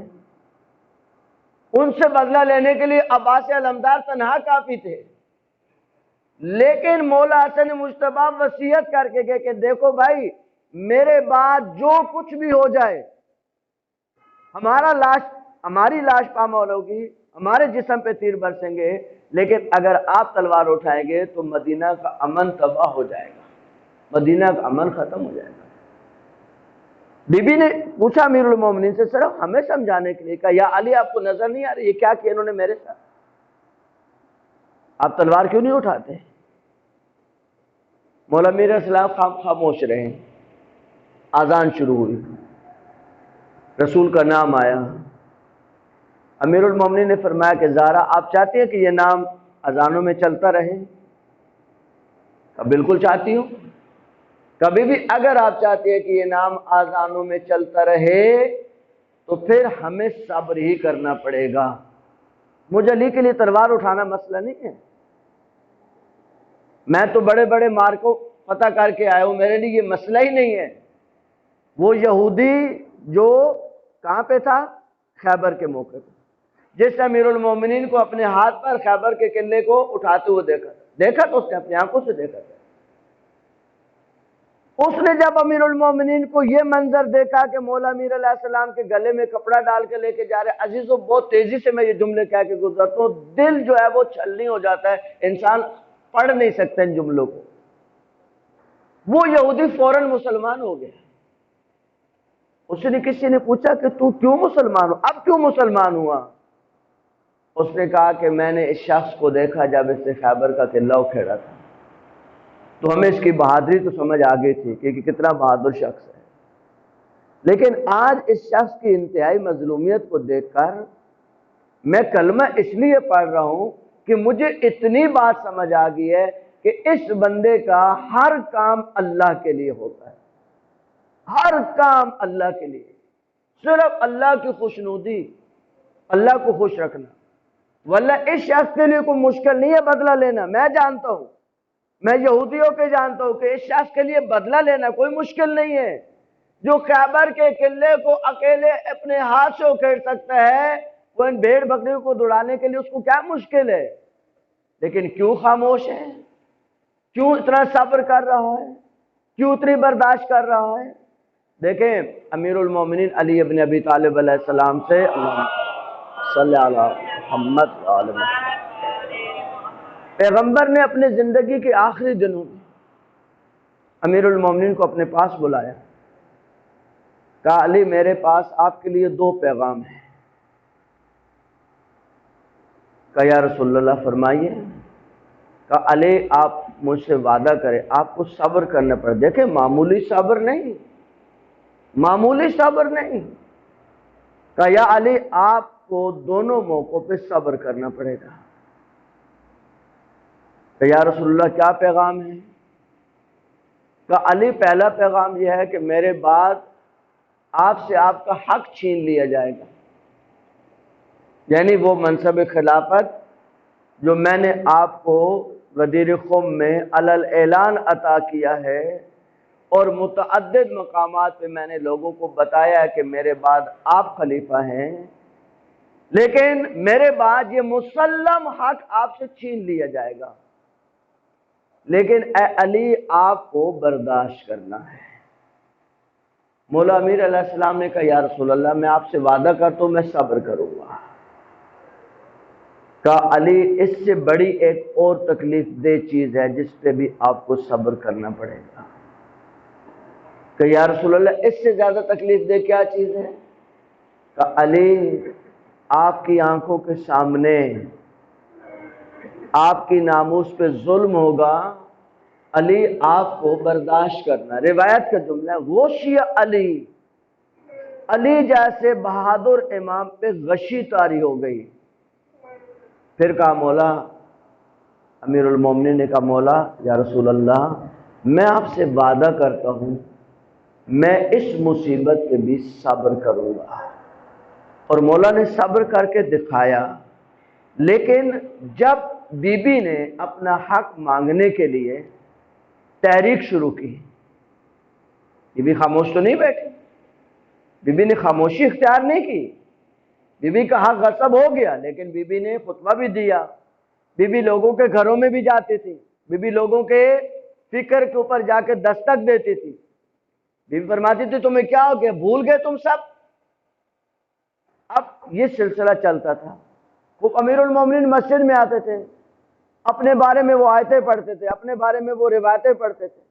ان سے بدلہ لینے کے لیے عباس علمدار تنہا کافی تھے، لیکن مولا حسن مجتبیٰ وصیت کر کے گئے کہ دیکھو بھائی، میرے بعد جو کچھ بھی ہو جائے، ہماری لاش پامال ہوگی، ہمارے جسم پہ تیر برسیں گے، لیکن اگر آپ تلوار اٹھائیں گے تو مدینہ کا امن تباہ ہو جائے گا، مدینہ کا امن ختم ہو جائے گا۔ بی بی نے پوچھا امیر المومنین سے، صرف ہمیں سمجھانے کے لیے، کہا یا علی آپ کو نظر نہیں آ رہی یہ کیا کیا انہوں نے میرے ساتھ؟ آپ تلوار کیوں نہیں اٹھاتے؟ مولا امیر السلام خاموش رہے۔ اذان شروع ہوئی، رسول کا نام آیا۔ امیر المومنین نے فرمایا کہ زہرا آپ چاہتی ہیں کہ یہ نام اذانوں میں چلتا رہے؟ کہا بالکل چاہتی ہوں۔ کبھی بھی اگر آپ چاہتی ہیں کہ یہ نام اذانوں میں چلتا رہے تو پھر ہمیں صبر ہی کرنا پڑے گا۔ مجھے علی کے لیے تلوار اٹھانا مسئلہ نہیں ہے، میں تو بڑے بڑے مارکوں فتح کر کے آیا ہوں، میرے لیے یہ مسئلہ ہی نہیں ہے۔ وہ یہودی جو کہاں پہ تھا؟ خیبر کے موقع پہ، جس امیر المومنین کو اپنے ہاتھ پر خیبر کے قلعے کو اٹھاتے ہوئے دیکھا تو اس نے اپنی آنکھوں سے دیکھا تھا۔ اس نے جب امیر المومنین کو یہ منظر دیکھا کہ مولا امیر علیہ السلام کے گلے میں کپڑا ڈال کے لے کے جا رہے، عزیزو بہت تیزی سے میں یہ جملے کہہ کے گزرتا ہوں، دل جو ہے وہ چھلنی ہو جاتا ہے، انسان پڑھ نہیں سکتا ان جملوں کو۔ وہ یہودی فوراً مسلمان ہو گیا۔ اس نے کسی نے پوچھا کہ تو کیوں مسلمان ہو؟ اب کیوں مسلمان ہوا؟ اس نے کہا کہ میں نے اس شخص کو دیکھا جب اس نے خیبر کا قلعہ اکھیڑا تھا، تو ہمیں اس کی بہادری تو سمجھ آ گئی تھی کہ کتنا بہادر شخص ہے، لیکن آج اس شخص کی انتہائی مظلومیت کو دیکھ کر میں کلمہ اس لیے پڑھ رہا ہوں کہ مجھے اتنی بات سمجھ آ گئی ہے کہ اس بندے کا ہر کام اللہ کے لیے ہوتا ہے، ہر کام اللہ کے لیے، صرف اللہ کی خوشنودی، اللہ کو خوش رکھنا۔ واللہ اس شخص کے لیے کوئی مشکل نہیں ہے بدلہ لینا، میں جانتا ہوں، میں یہودیوں کے جانتا ہوں کہ اس شخص کے لیے بدلہ لینا کوئی مشکل نہیں ہے۔ جو خیبر کے قلعے کو اکیلے اپنے ہاتھ سے اکھیڑ سکتا ہے، وہ ان بھیڑ بکریوں کو دوڑانے کے لیے اس کو کیا مشکل ہے؟ لیکن کیوں خاموش ہے؟ کیوں اتنا صبر کر رہا ہے؟ کیوں اتنی برداشت کر رہا ہے؟ دیکھیں امیر المومنین علی ابن ابی طالب علیہ السلام سے، اللہم صلی علی محمد وعلی محمد، پیغمبر نے اپنے زندگی کے آخری دنوں میں امیر المومنین کو اپنے پاس بلایا، کہا علی میرے پاس آپ کے لیے 2 پیغام ہیں۔ کہا یا رسول اللہ فرمائیے۔ کہا علی آپ مجھ سے وعدہ کریں، آپ کو صبر کرنا پڑے، دیکھیں معمولی صبر نہیں، معمولی صبر نہیں۔ کہا یا علی آپ کو دونوں موقعوں پہ صبر کرنا پڑے گا۔ کہ یا رسول اللہ کیا پیغام ہے؟ کہ علی پہلا پیغام یہ ہے کہ میرے بعد آپ سے آپ کا حق چھین لیا جائے گا، یعنی وہ منصب خلافت جو میں نے آپ کو غدیر خم میں علی الاعلان عطا کیا ہے اور متعدد مقامات پہ میں نے لوگوں کو بتایا ہے کہ میرے بعد آپ خلیفہ ہیں، لیکن میرے بعد یہ مسلم حق آپ سے چھین لیا جائے گا، لیکن اے علی آپ کو برداشت کرنا ہے۔ مولا امیر علیہ السلام نے کہا یا رسول اللہ میں آپ سے وعدہ کرتا ہوں میں صبر کروں گا۔ کہا علی اس سے بڑی ایک اور تکلیف دہ چیز ہے جس پہ بھی آپ کو صبر کرنا پڑے گا۔ کہ یا رسول اللہ اس سے زیادہ تکلیف دہ کیا چیز ہے؟ کہ علی آپ کی آنکھوں کے سامنے آپ کی ناموس پہ ظلم ہوگا، علی آپ کو برداشت کرنا۔ روایت کا جملہ ہے غشی علی، علی جیسے بہادر امام پہ غشی طاری ہو گئی۔ پھر کہا مولا، امیر المومنین نے کہا مولا یا رسول اللہ میں آپ سے وعدہ کرتا ہوں میں اس مصیبت پہ بھی صبر کروں گا، اور مولا نے صبر کر کے دکھایا۔ لیکن جب بی بی نے اپنا حق مانگنے کے لیے تحریک شروع کی، بی بی خاموش تو نہیں بیٹھی، بی بی نے خاموشی اختیار نہیں کی، بی بی کا حق غصب ہو گیا، لیکن بی بی نے خطبہ بھی دیا، بی بی لوگوں کے گھروں میں بھی جاتی تھی، بی بی لوگوں کے فکر کے اوپر جا کے دستک دیتی تھی، بی بی فرماتی تھی تمہیں کیا ہو گیا، بھول گئے تم سب؟ اب یہ سلسلہ چلتا تھا۔ وہ امیر المومنین مسجد میں آتے تھے، اپنے بارے میں وہ آیتیں پڑھتے تھے، اپنے بارے میں وہ روایتیں پڑھتے تھے،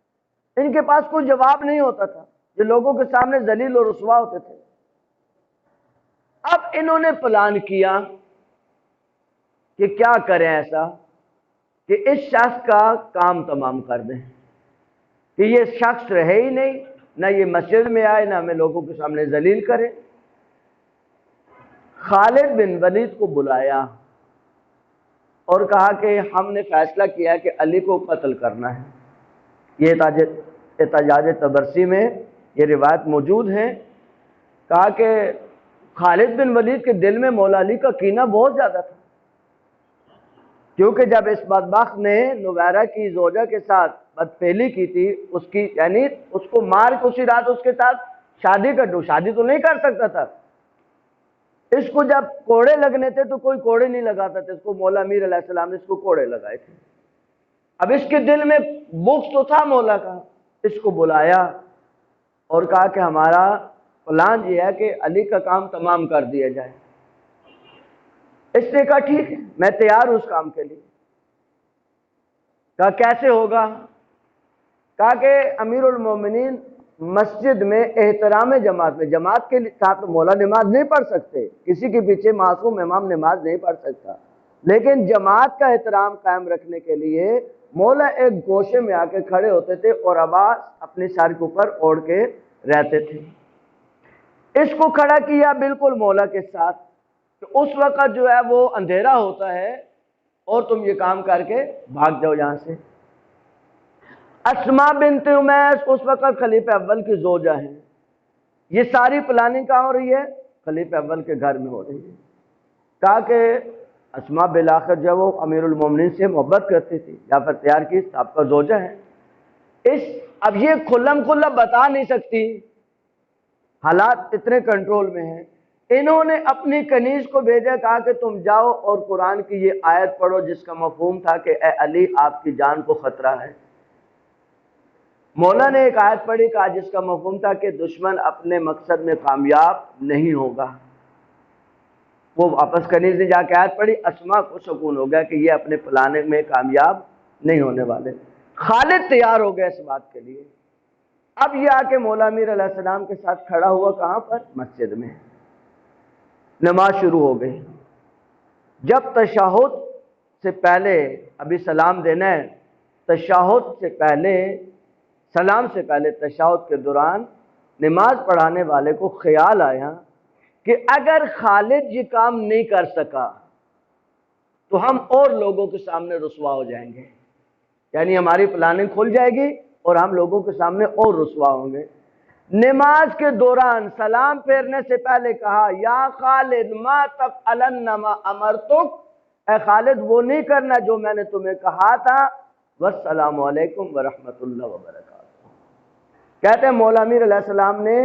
ان کے پاس کوئی جواب نہیں ہوتا تھا، یہ لوگوں کے سامنے ذلیل اور رسوا ہوتے تھے۔ اب انہوں نے پلان کیا کہ کیا کریں ایسا کہ اس شخص کا کام تمام کر دیں، کہ یہ شخص رہے ہی نہیں، نہ یہ مسجد میں آئے، نہ ہمیں لوگوں کے سامنے ذلیل کرے۔ خالد بن ولید کو بلایا اور کہا کہ ہم نے فیصلہ کیا کہ علی کو قتل کرنا ہے۔ یہ احتجاج تبرسی میں یہ روایت موجود ہے۔ کہا کہ خالد بن ولید کے دل میں مولا علی کا کینہ بہت زیادہ تھا، کیونکہ جب اس بدبخت نے نویرہ کی زوجہ کے ساتھ بدفعلی کی تھی، اس کی یعنی اس کو مار کے اسی رات اس کے ساتھ شادی کر دو، شادی تو نہیں کر سکتا تھا، اس کو جب کوڑے لگنے تھے تو کوئی کوڑے نہیں لگاتا تھا، اس کو مولا امیر علیہ السلام نے اس کو کوڑے لگائے تھے۔ اب اس کے دل میں بغض تو تھا مولا کا، اس کو بلایا اور کہا کہ ہمارا پلان یہ ہے کہ علی کا کام تمام کر دیا جائے۔ اس نے کہا ٹھیک ہے میں تیار ہوں اس کام کے لیے۔ کہا کیسے ہوگا؟ کہا کہ امیر المومنین مسجد میں احترام جماعت میں، جماعت کے ساتھ مولا نماز نہیں پڑھ سکتے، کسی کے پیچھے معصوم امام نماز نہیں پڑھ سکتا، لیکن جماعت کا احترام قائم رکھنے کے لیے مولا ایک گوشے میں آ کے کھڑے ہوتے تھے اور آواز اپنی سر کے اوپر اوڑھ کے رہتے تھے۔ اس کو کھڑا کیا بالکل مولا کے ساتھ، کہ اس وقت جو ہے وہ اندھیرا ہوتا ہے اور تم یہ کام کر کے بھاگ جاؤ یہاں سے۔ اسماء بنت امیس اس وقت خلیفہ اول کی زوجہ ہیں، یہ ساری پلاننگ کہاں ہو رہی ہے؟ خلیفہ اول کے گھر میں ہو رہی ہے۔ کہا کہ اسماء بالآخر جو ہے وہ امیر المومنین سے محبت کرتی تھی، یا پھر تیار کی آپ کا زوجہ ہے۔ اب یہ کھلم کھلا بتا نہیں سکتی، حالات اتنے کنٹرول میں ہیں۔ انہوں نے اپنی کنیز کو بھیجا، کہا کہ تم جاؤ اور قرآن کی یہ آیت پڑھو جس کا مفہوم تھا کہ اے علی آپ کی جان کو خطرہ ہے۔ مولا نے ایک آیت پڑھی، کہا جس کا مفہوم تھا کہ دشمن اپنے مقصد میں کامیاب نہیں ہوگا۔ وہ واپس کنیز نے جا کے آیت پڑھی، اسماء کو سکون ہو گیا کہ یہ اپنے پلانے میں کامیاب نہیں ہونے والے۔ خالد تیار ہو گیا اس بات کے لیے۔ اب یہ آ کے مولا امیر علیہ السلام کے ساتھ کھڑا ہوا کہاں پر؟ مسجد میں۔ نماز شروع ہو گئی۔ جب تشہد سے پہلے ابھی سلام دینا ہے، تشہد سے پہلے سلام سے پہلے تشہد کے دوران نماز پڑھانے والے کو خیال آیا کہ اگر خالد یہ کام نہیں کر سکا تو ہم اور لوگوں کے سامنے رسوا ہو جائیں گے، یعنی ہماری پلاننگ کھل جائے گی اور ہم لوگوں کے سامنے اور رسوا ہوں گے۔ نماز کے دوران سلام پھیرنے سے پہلے کہا یا خالد ما تفعلن ما امرتک، اے خالد وہ نہیں کرنا جو میں نے تمہیں کہا تھا، والسلام علیکم ورحمۃ اللہ وبرکاتہ۔ کہتے ہیں مولا امیر علیہ السلام نے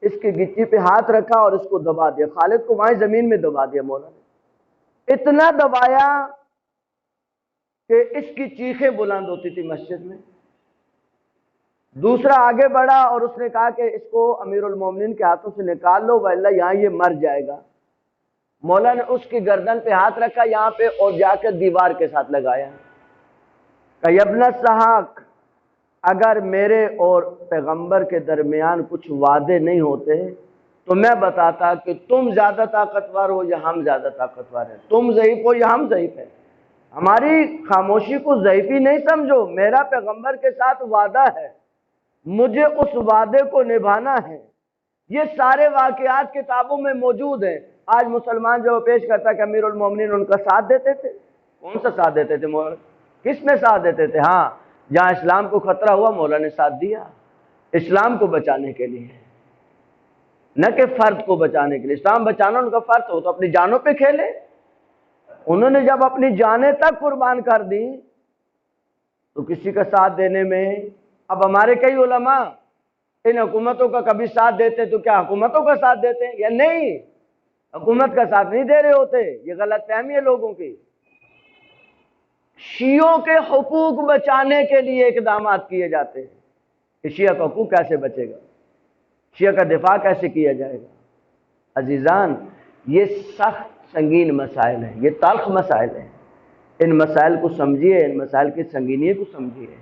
اس کی گچی پہ ہاتھ رکھا اور اس کو دبا دیا، خالد کو وہاں زمین میں دبا دیا مولا نے، اتنا دبایا کہ اس کی چیخیں بلند ہوتی تھی مسجد میں۔ دوسرا آگے بڑھا اور اس نے کہا کہ اس کو امیر المومنین کے ہاتھوں سے نکال لو وإلا یہاں یہ مر جائے گا۔ مولا نے اس کی گردن پہ ہاتھ رکھا یہاں پہ اور جا کے دیوار کے ساتھ لگایا کہ یا ابن السحاق، اگر میرے اور پیغمبر کے درمیان کچھ وعدے نہیں ہوتے تو میں بتاتا کہ تم زیادہ طاقتور ہو یا ہم زیادہ طاقتور ہیں، تم ضعیف ہو یا ہم ضعیف ہیں، ہماری خاموشی کو ضعیفی نہیں سمجھو، میرا پیغمبر کے ساتھ وعدہ ہے، مجھے اس وعدے کو نبھانا ہے۔ یہ سارے واقعات کتابوں میں موجود ہیں۔ آج مسلمان جو پیش کرتا ہے کہ امیر المومنین ان کا ساتھ دیتے تھے، کون سا ساتھ دیتے تھے مولا؟ کس میں ساتھ دیتے تھے؟ ہاں، جہاں اسلام کو خطرہ ہوا مولا نے ساتھ دیا، اسلام کو بچانے کے لیے، نہ کہ فرد کو بچانے کے لیے۔ اسلام بچانا ان کا فرض ہو تو اپنی جانوں پہ کھیلے، انہوں نے جب اپنی جانیں تک قربان کر دی تو کسی کا ساتھ دینے میں، اب ہمارے کئی علماء ان حکومتوں کا کبھی ساتھ دیتے تو کیا حکومتوں کا ساتھ دیتے ہیں یا نہیں؟ حکومت کا ساتھ نہیں دے رہے ہوتے، یہ غلط فہمی ہے لوگوں کی۔ شیعوں کے حقوق بچانے کے لیے اقدامات کیے جاتے ہیں کہ شیعہ کا حقوق کیسے بچے گا، شیعہ کا دفاع کیسے کیا جائے گا۔ عزیزان، یہ سخت سنگین مسائل ہیں، یہ تلخ مسائل ہیں، ان مسائل کو سمجھیے، ان مسائل کی سنگینیت کو سمجھیے۔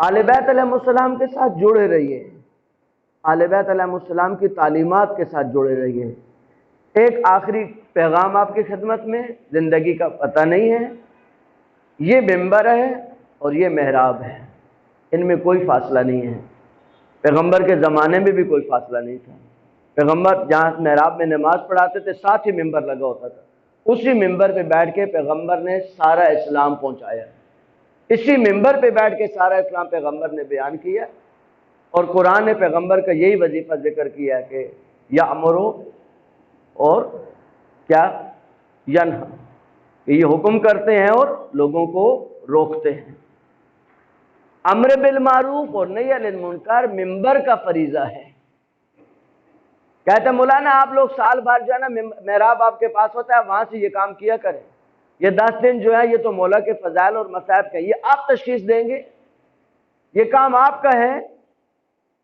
اہل بیت علیہ السلام کے ساتھ جڑے رہیے، اہل بیت علیہ السلام کی تعلیمات کے ساتھ جڑے رہیے۔ ایک آخری پیغام آپ کی خدمت میں، زندگی کا پتہ نہیں ہے، یہ منبر ہے اور یہ محراب ہے، ان میں کوئی فاصلہ نہیں ہے۔ پیغمبر کے زمانے میں بھی کوئی فاصلہ نہیں تھا، پیغمبر جہاں محراب میں نماز پڑھاتے تھے ساتھ ہی منبر لگا ہوتا تھا، اسی منبر پہ بیٹھ کے پیغمبر نے سارا اسلام پہنچایا، اسی منبر پہ بیٹھ کے سارا اسلام پیغمبر نے بیان کیا، اور قرآن نے پیغمبر کا یہی وظیفہ ذکر کیا ہے کہ یأمرو اور کیا ینہا، کہ یہ حکم کرتے ہیں اور لوگوں کو روکتے ہیں۔ امر بالمعروف اور نہی عن المنکر منبر کا فریضہ ہے۔ کہتے ہیں مولانا آپ لوگ سال بھر جو ہے نا محراب آپ کے پاس ہوتا ہے، وہاں سے یہ کام کیا کریں، یہ 10 دن جو ہے یہ تو مولا کے فضائل اور مصائب کا، یہ آپ تشخیص دیں گے، یہ کام آپ کا ہے۔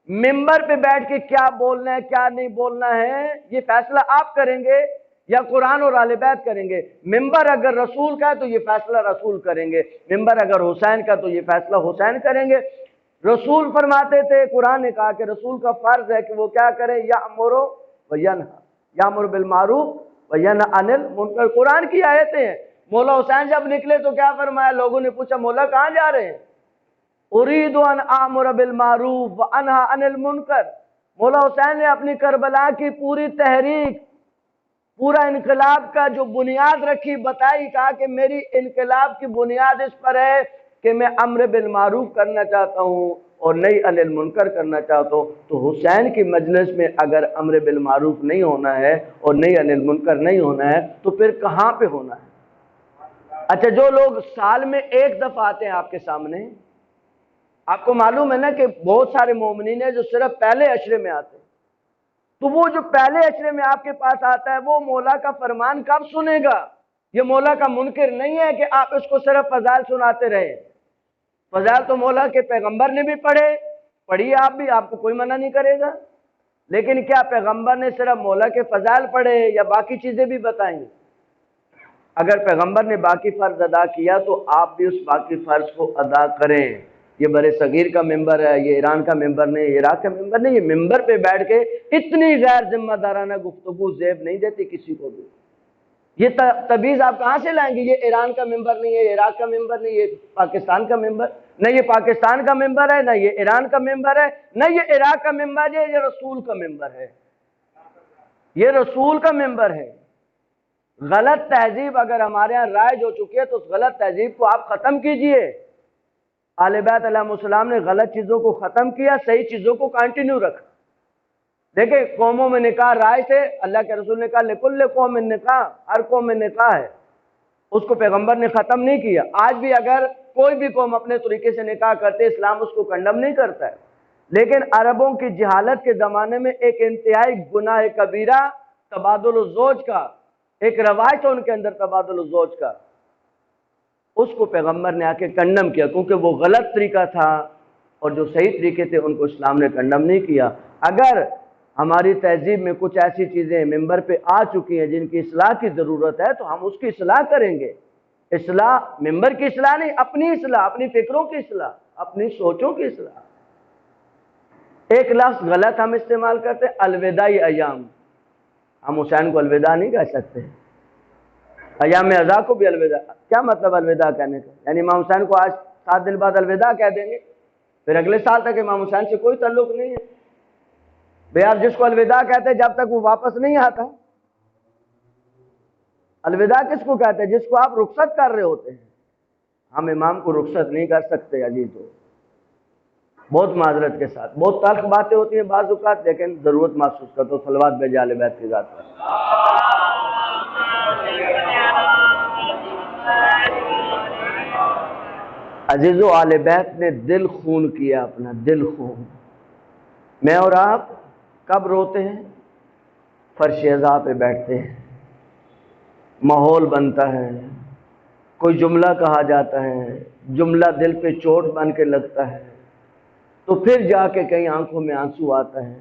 منبر پہ بیٹھ کے کیا بولنا ہے کیا نہیں بولنا ہے یہ فیصلہ آپ کریں گے یا قرآن اور اہل بیت کریں گے؟ منبر اگر رسول کا ہے تو یہ فیصلہ رسول کریں گے، منبر اگر حسین کا تو یہ فیصلہ حسین کریں گے۔ رسول فرماتے تھے، قرآن نے کہا کہ رسول کا فرض ہے کہ وہ کیا کرے، یأمر و ینہا، یأمر بالمعروف و ینہا عن المنکر، قرآن کی آیتیں ہیں۔ مولا حسین جب نکلے تو کیا فرمایا؟ لوگوں نے پوچھا مولا کہاں جا رہے ہیں؟ ارید ان آمر بالمعروف و انہا عن المنکر۔ مولا حسین نے اپنی کربلا کی پوری تحریک، پورا انقلاب کا جو بنیاد رکھی بتائی، کہا کہ میری انقلاب کی بنیاد اس پر ہے کہ میں امر بالمعروف کرنا چاہتا ہوں اور نہی عن المنکر کرنا چاہتا ہوں۔ تو حسین کی مجلس میں اگر امر بالمعروف نہیں ہونا ہے اور نہی عن المنکر نہیں ہونا ہے تو پھر کہاں پہ ہونا ہے؟ اچھا، جو لوگ سال میں ایک دفعہ آتے ہیں آپ کے سامنے، آپ کو معلوم ہے نا کہ بہت سارے مومنین ہیں جو صرف پہلے عشرے میں آتے ہیں، تو وہ جو پہلے عشرے میں آپ کے پاس آتا ہے وہ مولا کا فرمان کب سنے گا؟ یہ مولا کا منکر نہیں ہے کہ آپ اس کو صرف فضائل سناتے رہے، فضائل تو مولا کے پیغمبر نے بھی پڑھی آپ بھی، آپ کو کوئی منع نہیں کرے گا، لیکن کیا پیغمبر نے صرف مولا کے فضائل پڑھے یا باقی چیزیں بھی بتائیں؟ اگر پیغمبر نے باقی فرض ادا کیا تو آپ بھی اس باقی فرض کو ادا کریں۔ یہ برے صغیر کا ممبر ہے، یہ ایران کا ممبر نہیں، یہ عراق کا ممبر نہیں، یہ ممبر پہ بیٹھ کے اتنی غیر ذمہ دارانہ گفتگو زیب نہیں دیتی کسی کو بھی۔ یہ تبیز آپ کہاں سے لائیں گے؟ یہ ایران کا ممبر نہیں ہے، یہ عراق کا ممبر نہیں، یہ پاکستان کا ممبر نہ، یہ پاکستان کا ممبر ہے، نہ یہ ایران کا ممبر ہے، نہ یہ عراق کا ممبر ہے، یہ رسول کا ممبر ہے، یہ رسول کا ممبر ہے۔ غلط تہذیب اگر ہمارے ہاں رائج ہو چکی ہے تو اس غلط تہذیب کو آپ ختم کیجئے۔ آل بیت علیہ السلام نے غلط چیزوں کو ختم کیا، صحیح چیزوں کو کنٹینیو رکھا۔ دیکھیں قوموں میں نکاح رائج تھے، اللہ کے رسول نے کہا لکل قوم نکاح، ہر قوم میں نکاح ہے، اس کو پیغمبر نے ختم نہیں کیا۔ آج بھی اگر کوئی بھی قوم اپنے طریقے سے نکاح کرتے، اسلام اس کو کنڈم نہیں کرتا ہے، لیکن عربوں کی جہالت کے زمانے میں ایک انتہائی گناہ کبیرہ تبادل الزوج کا ایک رواج تھا ان کے اندر، تبادل الزوج کا، اس کو پیغمبر نے آ کے کنڈم کیا، کیونکہ وہ غلط طریقہ تھا، اور جو صحیح طریقے تھے ان کو اسلام نے کنڈم نہیں کیا۔ اگر ہماری تہذیب میں کچھ ایسی چیزیں ممبر پہ آ چکی ہیں جن کی اصلاح کی ضرورت ہے تو ہم اس کی اصلاح کریں گے۔ اصلاح ممبر کی اصلاح نہیں، اپنی اصلاح، اپنی فکروں کی اصلاح، اپنی سوچوں کی اصلاح۔ ایک لفظ غلط ہم استعمال کرتے ہیں، الوداعی ایام، ہم حسین کو الوداع نہیں کہہ سکتے، ایام ازا کو بھی الوداع۔ کیا مطلب الوداع کہنے کا؟ یعنی امام حسین کو آج 7 دن بعد الوداع کہہ دیں گے، پھر اگلے سال تک امام حسین سے کوئی تعلق نہیں ہے۔ بھئی آپ جس کو الوداع کہتے ہیں جب تک وہ واپس نہیں آتا۔ الوداع کس کو کہتے ہیں؟ جس کو آپ رخصت کر رہے ہوتے ہیں۔ ہم امام کو رخصت نہیں کر سکتے عزیزو، بہت معذرت کے ساتھ، بہت تلخ باتیں ہوتی ہیں بعض اوقات، لیکن ضرورت محسوس کرتا ہوں۔ صلوات بھیجیں اہل بیت کی ذات پر۔ عزیزو اہل بیت نے دل خون کیا، اپنا دل خون۔ میں اور آپ کب روتے ہیں؟ فرش عزا پہ بیٹھتے ہیں، ماحول بنتا ہے، کوئی جملہ کہا جاتا ہے، جملہ دل پہ چوٹ بن کے لگتا ہے، تو پھر جا کے کہیں آنکھوں میں آنسو آتا ہے۔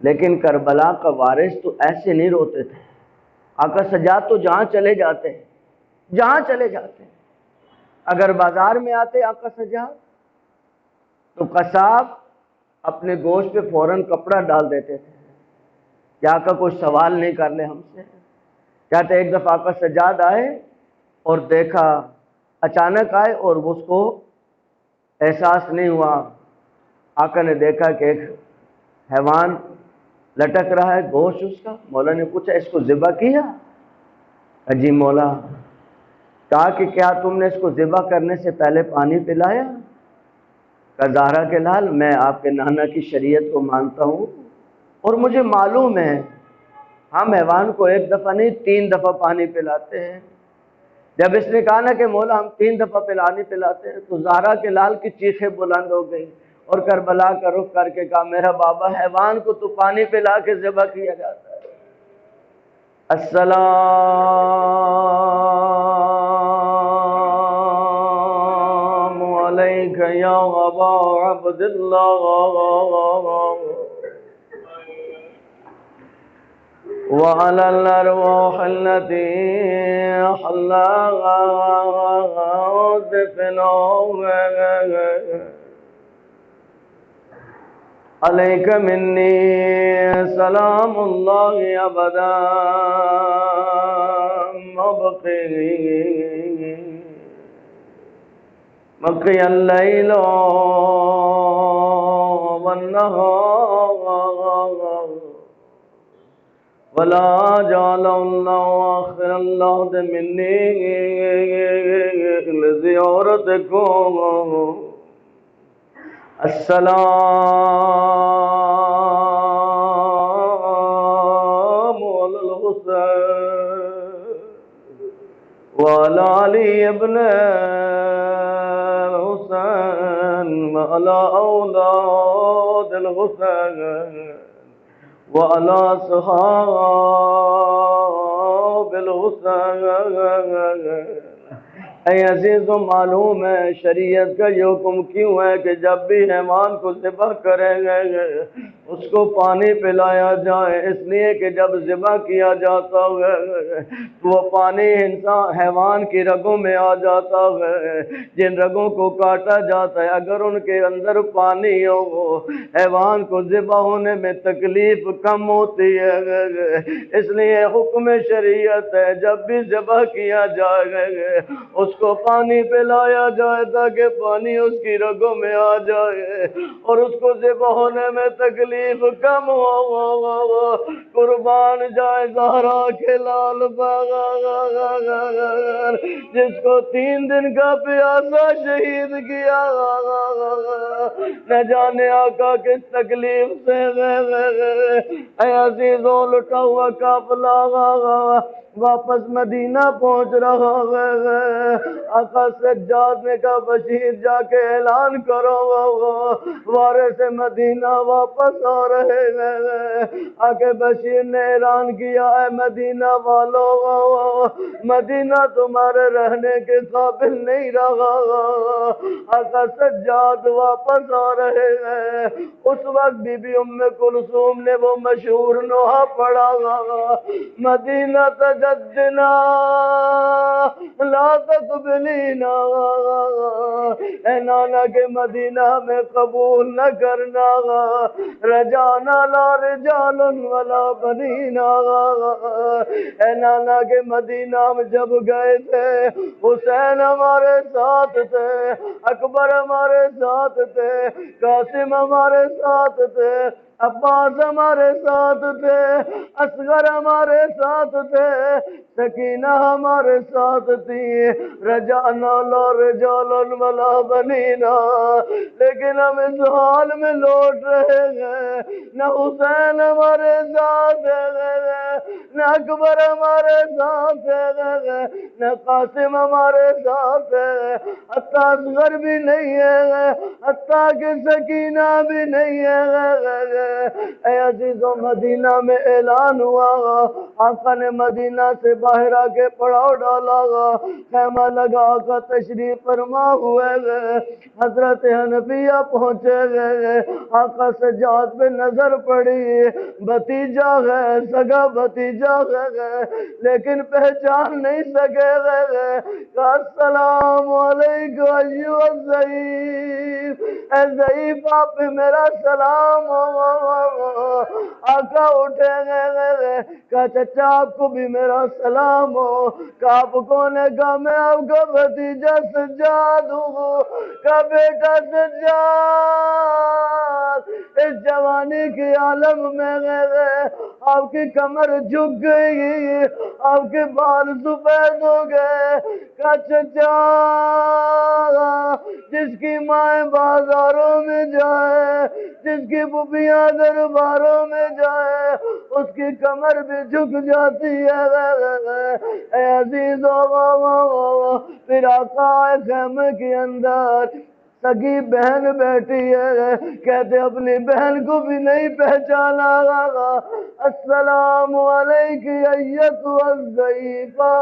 لیکن کربلا کا وارث تو ایسے نہیں روتے تھے۔ آقا سجاد تو جہاں چلے جاتے ہیں، جہاں چلے جاتے ہیں، اگر بازار میں آتے آقا سجاد تو قصاب اپنے گوشت پہ فوراً کپڑا ڈال دیتے تھے کہ آقا کوئی سوال نہیں کر لے ہم سے۔ کہتے ایک دفعہ آقا سجاد آئے اور دیکھا، اچانک آئے اور اس کو احساس نہیں ہوا، آقا نے دیکھا کہ ایک حیوان لٹک رہا ہے، گوشت اس کا۔ مولا نے پوچھا اس کو ذبح کیا؟ جی مولا۔ کہا کہ کیا تم نے اس کو ذبح کرنے سے پہلے پانی پلایا؟ کہا زہرا کے لال، میں آپ کے نانا کی شریعت کو مانتا ہوں اور مجھے معلوم ہے ہم حیوان کو 1 دفعہ نہیں 3 دفعہ پانی پلاتے ہیں۔ جب اس نے کہا نا کہ مولا ہم 3 دفعہ پانی پلاتے ہیں، تو زہرا کے لال کی چیخیں بلند ہو گئی اور کربلا کا رخ کر کے کہا میرا بابا حیوان کو تو پانی پلا کے ذبح کیا جاتا ہے۔ السلام علیک یا ابا عبداللہ وعلی الارواح التي حلت بفنائك علیک منی سلام اللہ ابدا مبقی اللیل والنہار ولا جعل اللہ آخر اللہ منی لزیارتکم۔ السلام علی الحسین وعلی علی ابن الحسین وعلی اولاد الحسین وعلی صحاب الحسین۔ اے عزیزو معلوم ہے شریعت کا یہ حکم کیوں ہے کہ جب بھی حیوان کو ذبح کریں گے اس کو پانی پلایا جائے، اس لیے کہ جب ذبح کیا جاتا ہے تو وہ پانی حیوان کی رگوں میں آ جاتا ہے، جن رگوں کو کاٹا جاتا ہے اگر ان کے اندر پانی ہو حیوان کو ذبح ہونے میں تکلیف کم ہوتی ہے۔ اس لیے حکم شریعت ہے جب بھی ذبح کیا جائے اس کو پانی پلایا جائے تاکہ پانی اس کی رگوں میں آ جائے اور اس کو ذبح ہونے میں تکلیف کم ہو، قربان جائے زہرا کے لال باغ جس کو 3 دن کا پیاسا شہید کیا، نہ جانے آقا کس تکلیف سے اے عزیزوں لٹا ہوا قافلہ واپس مدینہ پہنچ رہا ہے۔ آقا سجاد نے کہا بشیر جا کے اعلان کرو وارث مدینہ واپس آ رہے ہیں۔ آگے بشیر نے اعلان کیا اے مدینہ والو مدینہ تمہارے رہنے کے قابل نہیں رہا، آقا سجاد واپس آ رہے ہیں۔ اس وقت بی بی ام کلثوم نے وہ مشہور نوحہ پڑھا مدینہ تجدنا لا تقبلینا، اے نانا کے مدینہ میں قبول نہ کرنا، رجانا لا رجال ولا بنینا، اے نانا کے مدینہ میں جب گئے تھے حسین ہمارے ساتھ تھے، اکبر ہمارے ساتھ تھے، قاسم ہمارے ساتھ تھے، عباس ہمارے ساتھ تھے، اصغر ہمارے ساتھ تھے، سکینہ ہمارے ساتھ تھی، رجعنا لا رجال ولا بنینا، لیکن ہم اس حال میں لوٹ رہے ہیں نہ حسین ہمارے ساتھ ہے، نہ اکبر ہمارے ساتھ ہے، نہ قاسم ہمارے ساتھ ہے، حتیٰ اصغر بھی نہیں ہے، حتیٰ کہ سکینہ بھی نہیں ہے۔ اے عزیزوں مدینہ میں اعلان ہوا، آقا نے مدینہ سے باہر آ کے پڑاؤ ڈالا، خیمہ لگا کر تشریف فرما ہوئے گئے، حضرت حنفیہ پہنچے گئے، آقا سجاد پہ نظر پڑی، بھتیجا ہے، سگا بھتیجا ہے، لیکن پہچان نہیں سکے گئے، السلام علیکم ایھا الضعیف، اے ضعیف آپ پہ میرا سلام ہو۔ آقا اٹھے گئے، کہا چچا آپ کو بھی میرا سلام ہو، کہا آپ کون ہے، کہا میں آپ کا بھتیجا سجاد ہوں، کہا بیٹا سجاد اس جوانی کی عالم میں گئے، آپ کی کمر جھک گئی، آپ کے بال سفید ہو گئے، کہا چچا جس کی مائیں بازاروں میں جائے، جس کی پھوپھیاں درباروں میں جائے، اس کی کمر بھی جھک جاتی ہے۔ اے عزیزو پھر آقا خیمے کے اندر سگی بہن بیٹھی ہے، کہتے اپنی بہن کو بھی نہیں پہچانا، السلام علیکم ایھا الضعیفہ،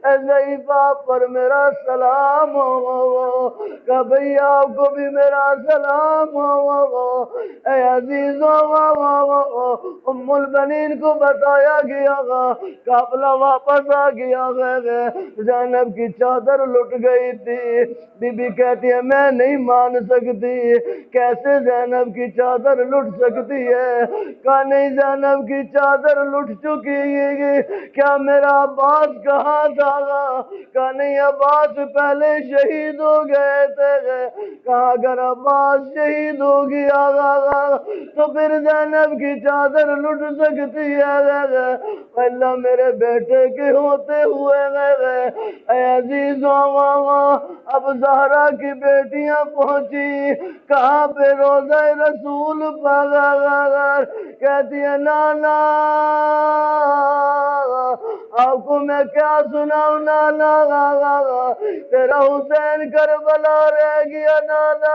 اے ضعیفہ پر میرا سلام ہو، کہ بھئی آپ کو بھی میرا سلام ہو۔ اے عزیزو ام البنین کو بتایا گیا قافلہ واپس آ گیا ہے، زینب کی چادر لٹ گئی تھی، بی بی کہتی ہے میں نہیں مان سکتی، کیسے زینب کی چادر لٹ سکتی ہے، کہا نہیں زینب کی چادر لٹ چکی ہے، کیا میرا عباس کہاں تھا، کہا نہیں عباس پہلے شہید ہو گئے تھے، کہا اگر عباس شہید ہو گیا تو پھر زینب کی چادر لٹ سکتی ہے، اللہ میرے بیٹے کے ہوتے ہوئے اے عزیزوں اب زہرا کی بیٹیاں پہنچی، کہاں پہ روضہ رسول پر، کہتی ہے نانا آپ کو میں کیا سناؤں نانا، تیرا حسین کربلا رہ گیا نانا،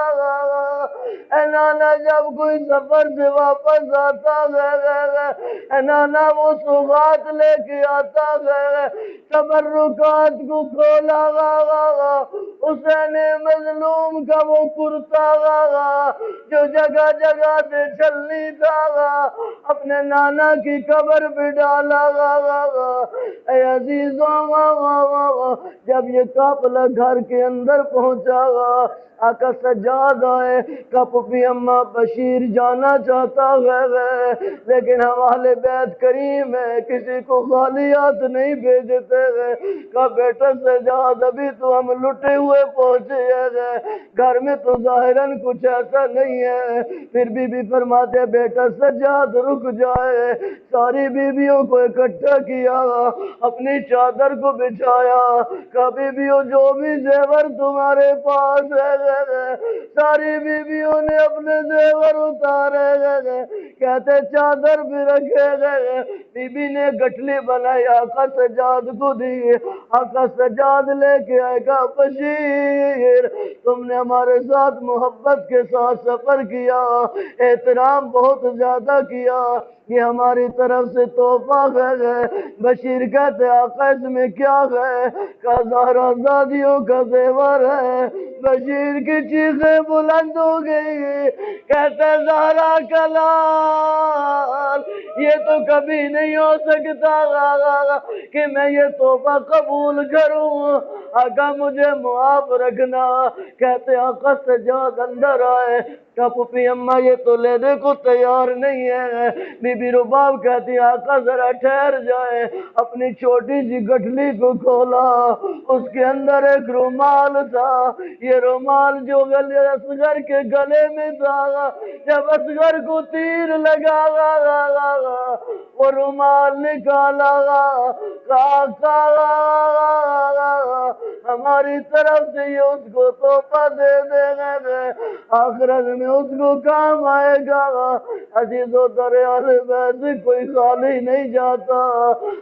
اے نانا جب کوئی سفر سے واپس آتا ہے، اے نانا وہ سوغات لے کے آتا ہے، تبرکات کو کھولا حسین مظلوم کا وہ کرتا جو جگہ جگہ سے چھلنی تھا اپنے نانا کی قبر پہ ڈالا اے عزیزوں جب یہ قافلہ گھر کے اندر پہنچا آقا سجاد آئے کہ پھپھی اماں بشیر جانا چاہتا ہے لیکن حوالے بیت کریم ہے کسی کو خالی ہاتھ نہیں بھیجتے کہ بیٹا سجاد ابھی تو ہم لٹے ہوئے پہنچے ہیں گھر میں تو ظاہراً کچھ ایسا نہیں ہے پھر بھی فرماتے بیٹا سجاد رک جائے ساری بیویوں کو اکٹھا کیا اپنی چادر کو بچھایا کہ بیویوں جو بھی زیور تمہارے پاس ہے ساری بیویوں نے اپنے زیور اتارے کہتے چادر بھی رکھے گئے بی بی نے گٹھلی بنائی آقا سجاد کو دی آقا سجاد لے کے آئے گا بشیر تم نے ہمارے ساتھ محبت کے ساتھ سفر کیا احترام بہت زیادہ کیا یہ ہماری طرف سے تحفہ ہے بشیر کہتے آقا اس میں کیا ہے کہ زہرا زادیوں کا زیور ہے بشیر کی چیخیں بلند ہو گئی کہتے زہرا کا لال یہ تو کبھی نہیں ہو سکتا کہ میں یہ تحفہ قبول کروں آقا مجھے معاف رکھنا کہتے آقا سجاد اندر آئے کہ پھپھی اماں یہ تو لینے کو تیار نہیں ہے بی بی رباب کہتی آقا ذرا ٹھہر جائے اپنی چھوٹی سی گٹھلی کو کھولا اس کے اندر ایک رومال تھا یہ رومال جو اصغر کے گلے میں تھا جب اصغر کو تیر لگا وہ رومال نکالا ہماری طرف سے یہ اس کو تحفہ دے دے آخرت میں اس کو کام آئے گا عزیزو در اہل بیت کوئی خالی نہیں جاتا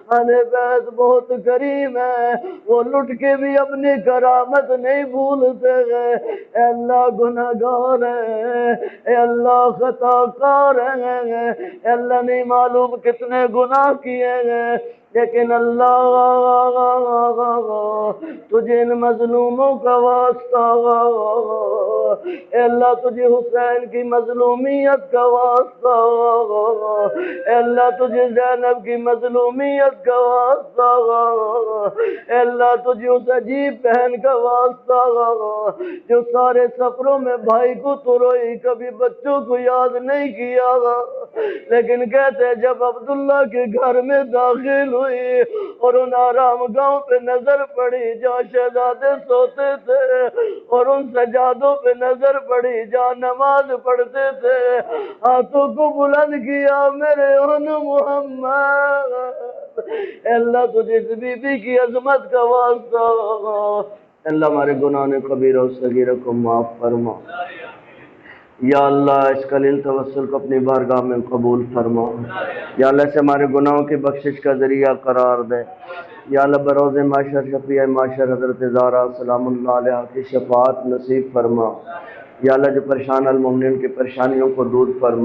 اہل بیت بہت کریم ہے وہ لٹ کے بھی اپنی کرامت نہیں بھولتے ہیں اے اللہ گناہگار ہے اے اللہ خطا کار ہے اے اللہ نہیں معلوم کتنے گناہ کیے ہیں لیکن اللہ تجھے ان مظلوموں کا واسطہ اے اللہ تجھے حسین کی مظلومیت کا واسطہ اے اللہ تجھے زینب کی مظلومیت کا واسطہ اے اللہ تجھے اس عجیب بہن کا واسطہ جو سارے سفروں میں بھائی کو تو روئی کبھی بچوں کو یاد نہیں کیا لیکن کہتے جب عبداللہ کے گھر میں داخل ہوئی اور ان آرام گاہوں پہ نظر پڑی جہاں شہزادے سوتے تھے اور ان سجادوں پہ نظر پڑی جہاں نماز پڑھتے تھے ہاتھوں کو بلند کیا میرے ان محمد اے اللہ تجھے اس بی بی کی عظمت کا واسطہ اللہ ہمارے گناہ کبیرہ و صغیرہ کو معاف فرما یا اللہ اس قلیل توسل کو اپنی بارگاہ میں قبول فرما یا اللہ سے ہمارے گناہوں کی بخشش کا ذریعہ قرار دے یا اللہ بروز معاشر شفیع معاشر حضرت زہرا سلام اللہ علیہ کی شفاعت نصیب فرما یا اللہ جو پریشان المومنین کی پریشانیوں کو دور فرما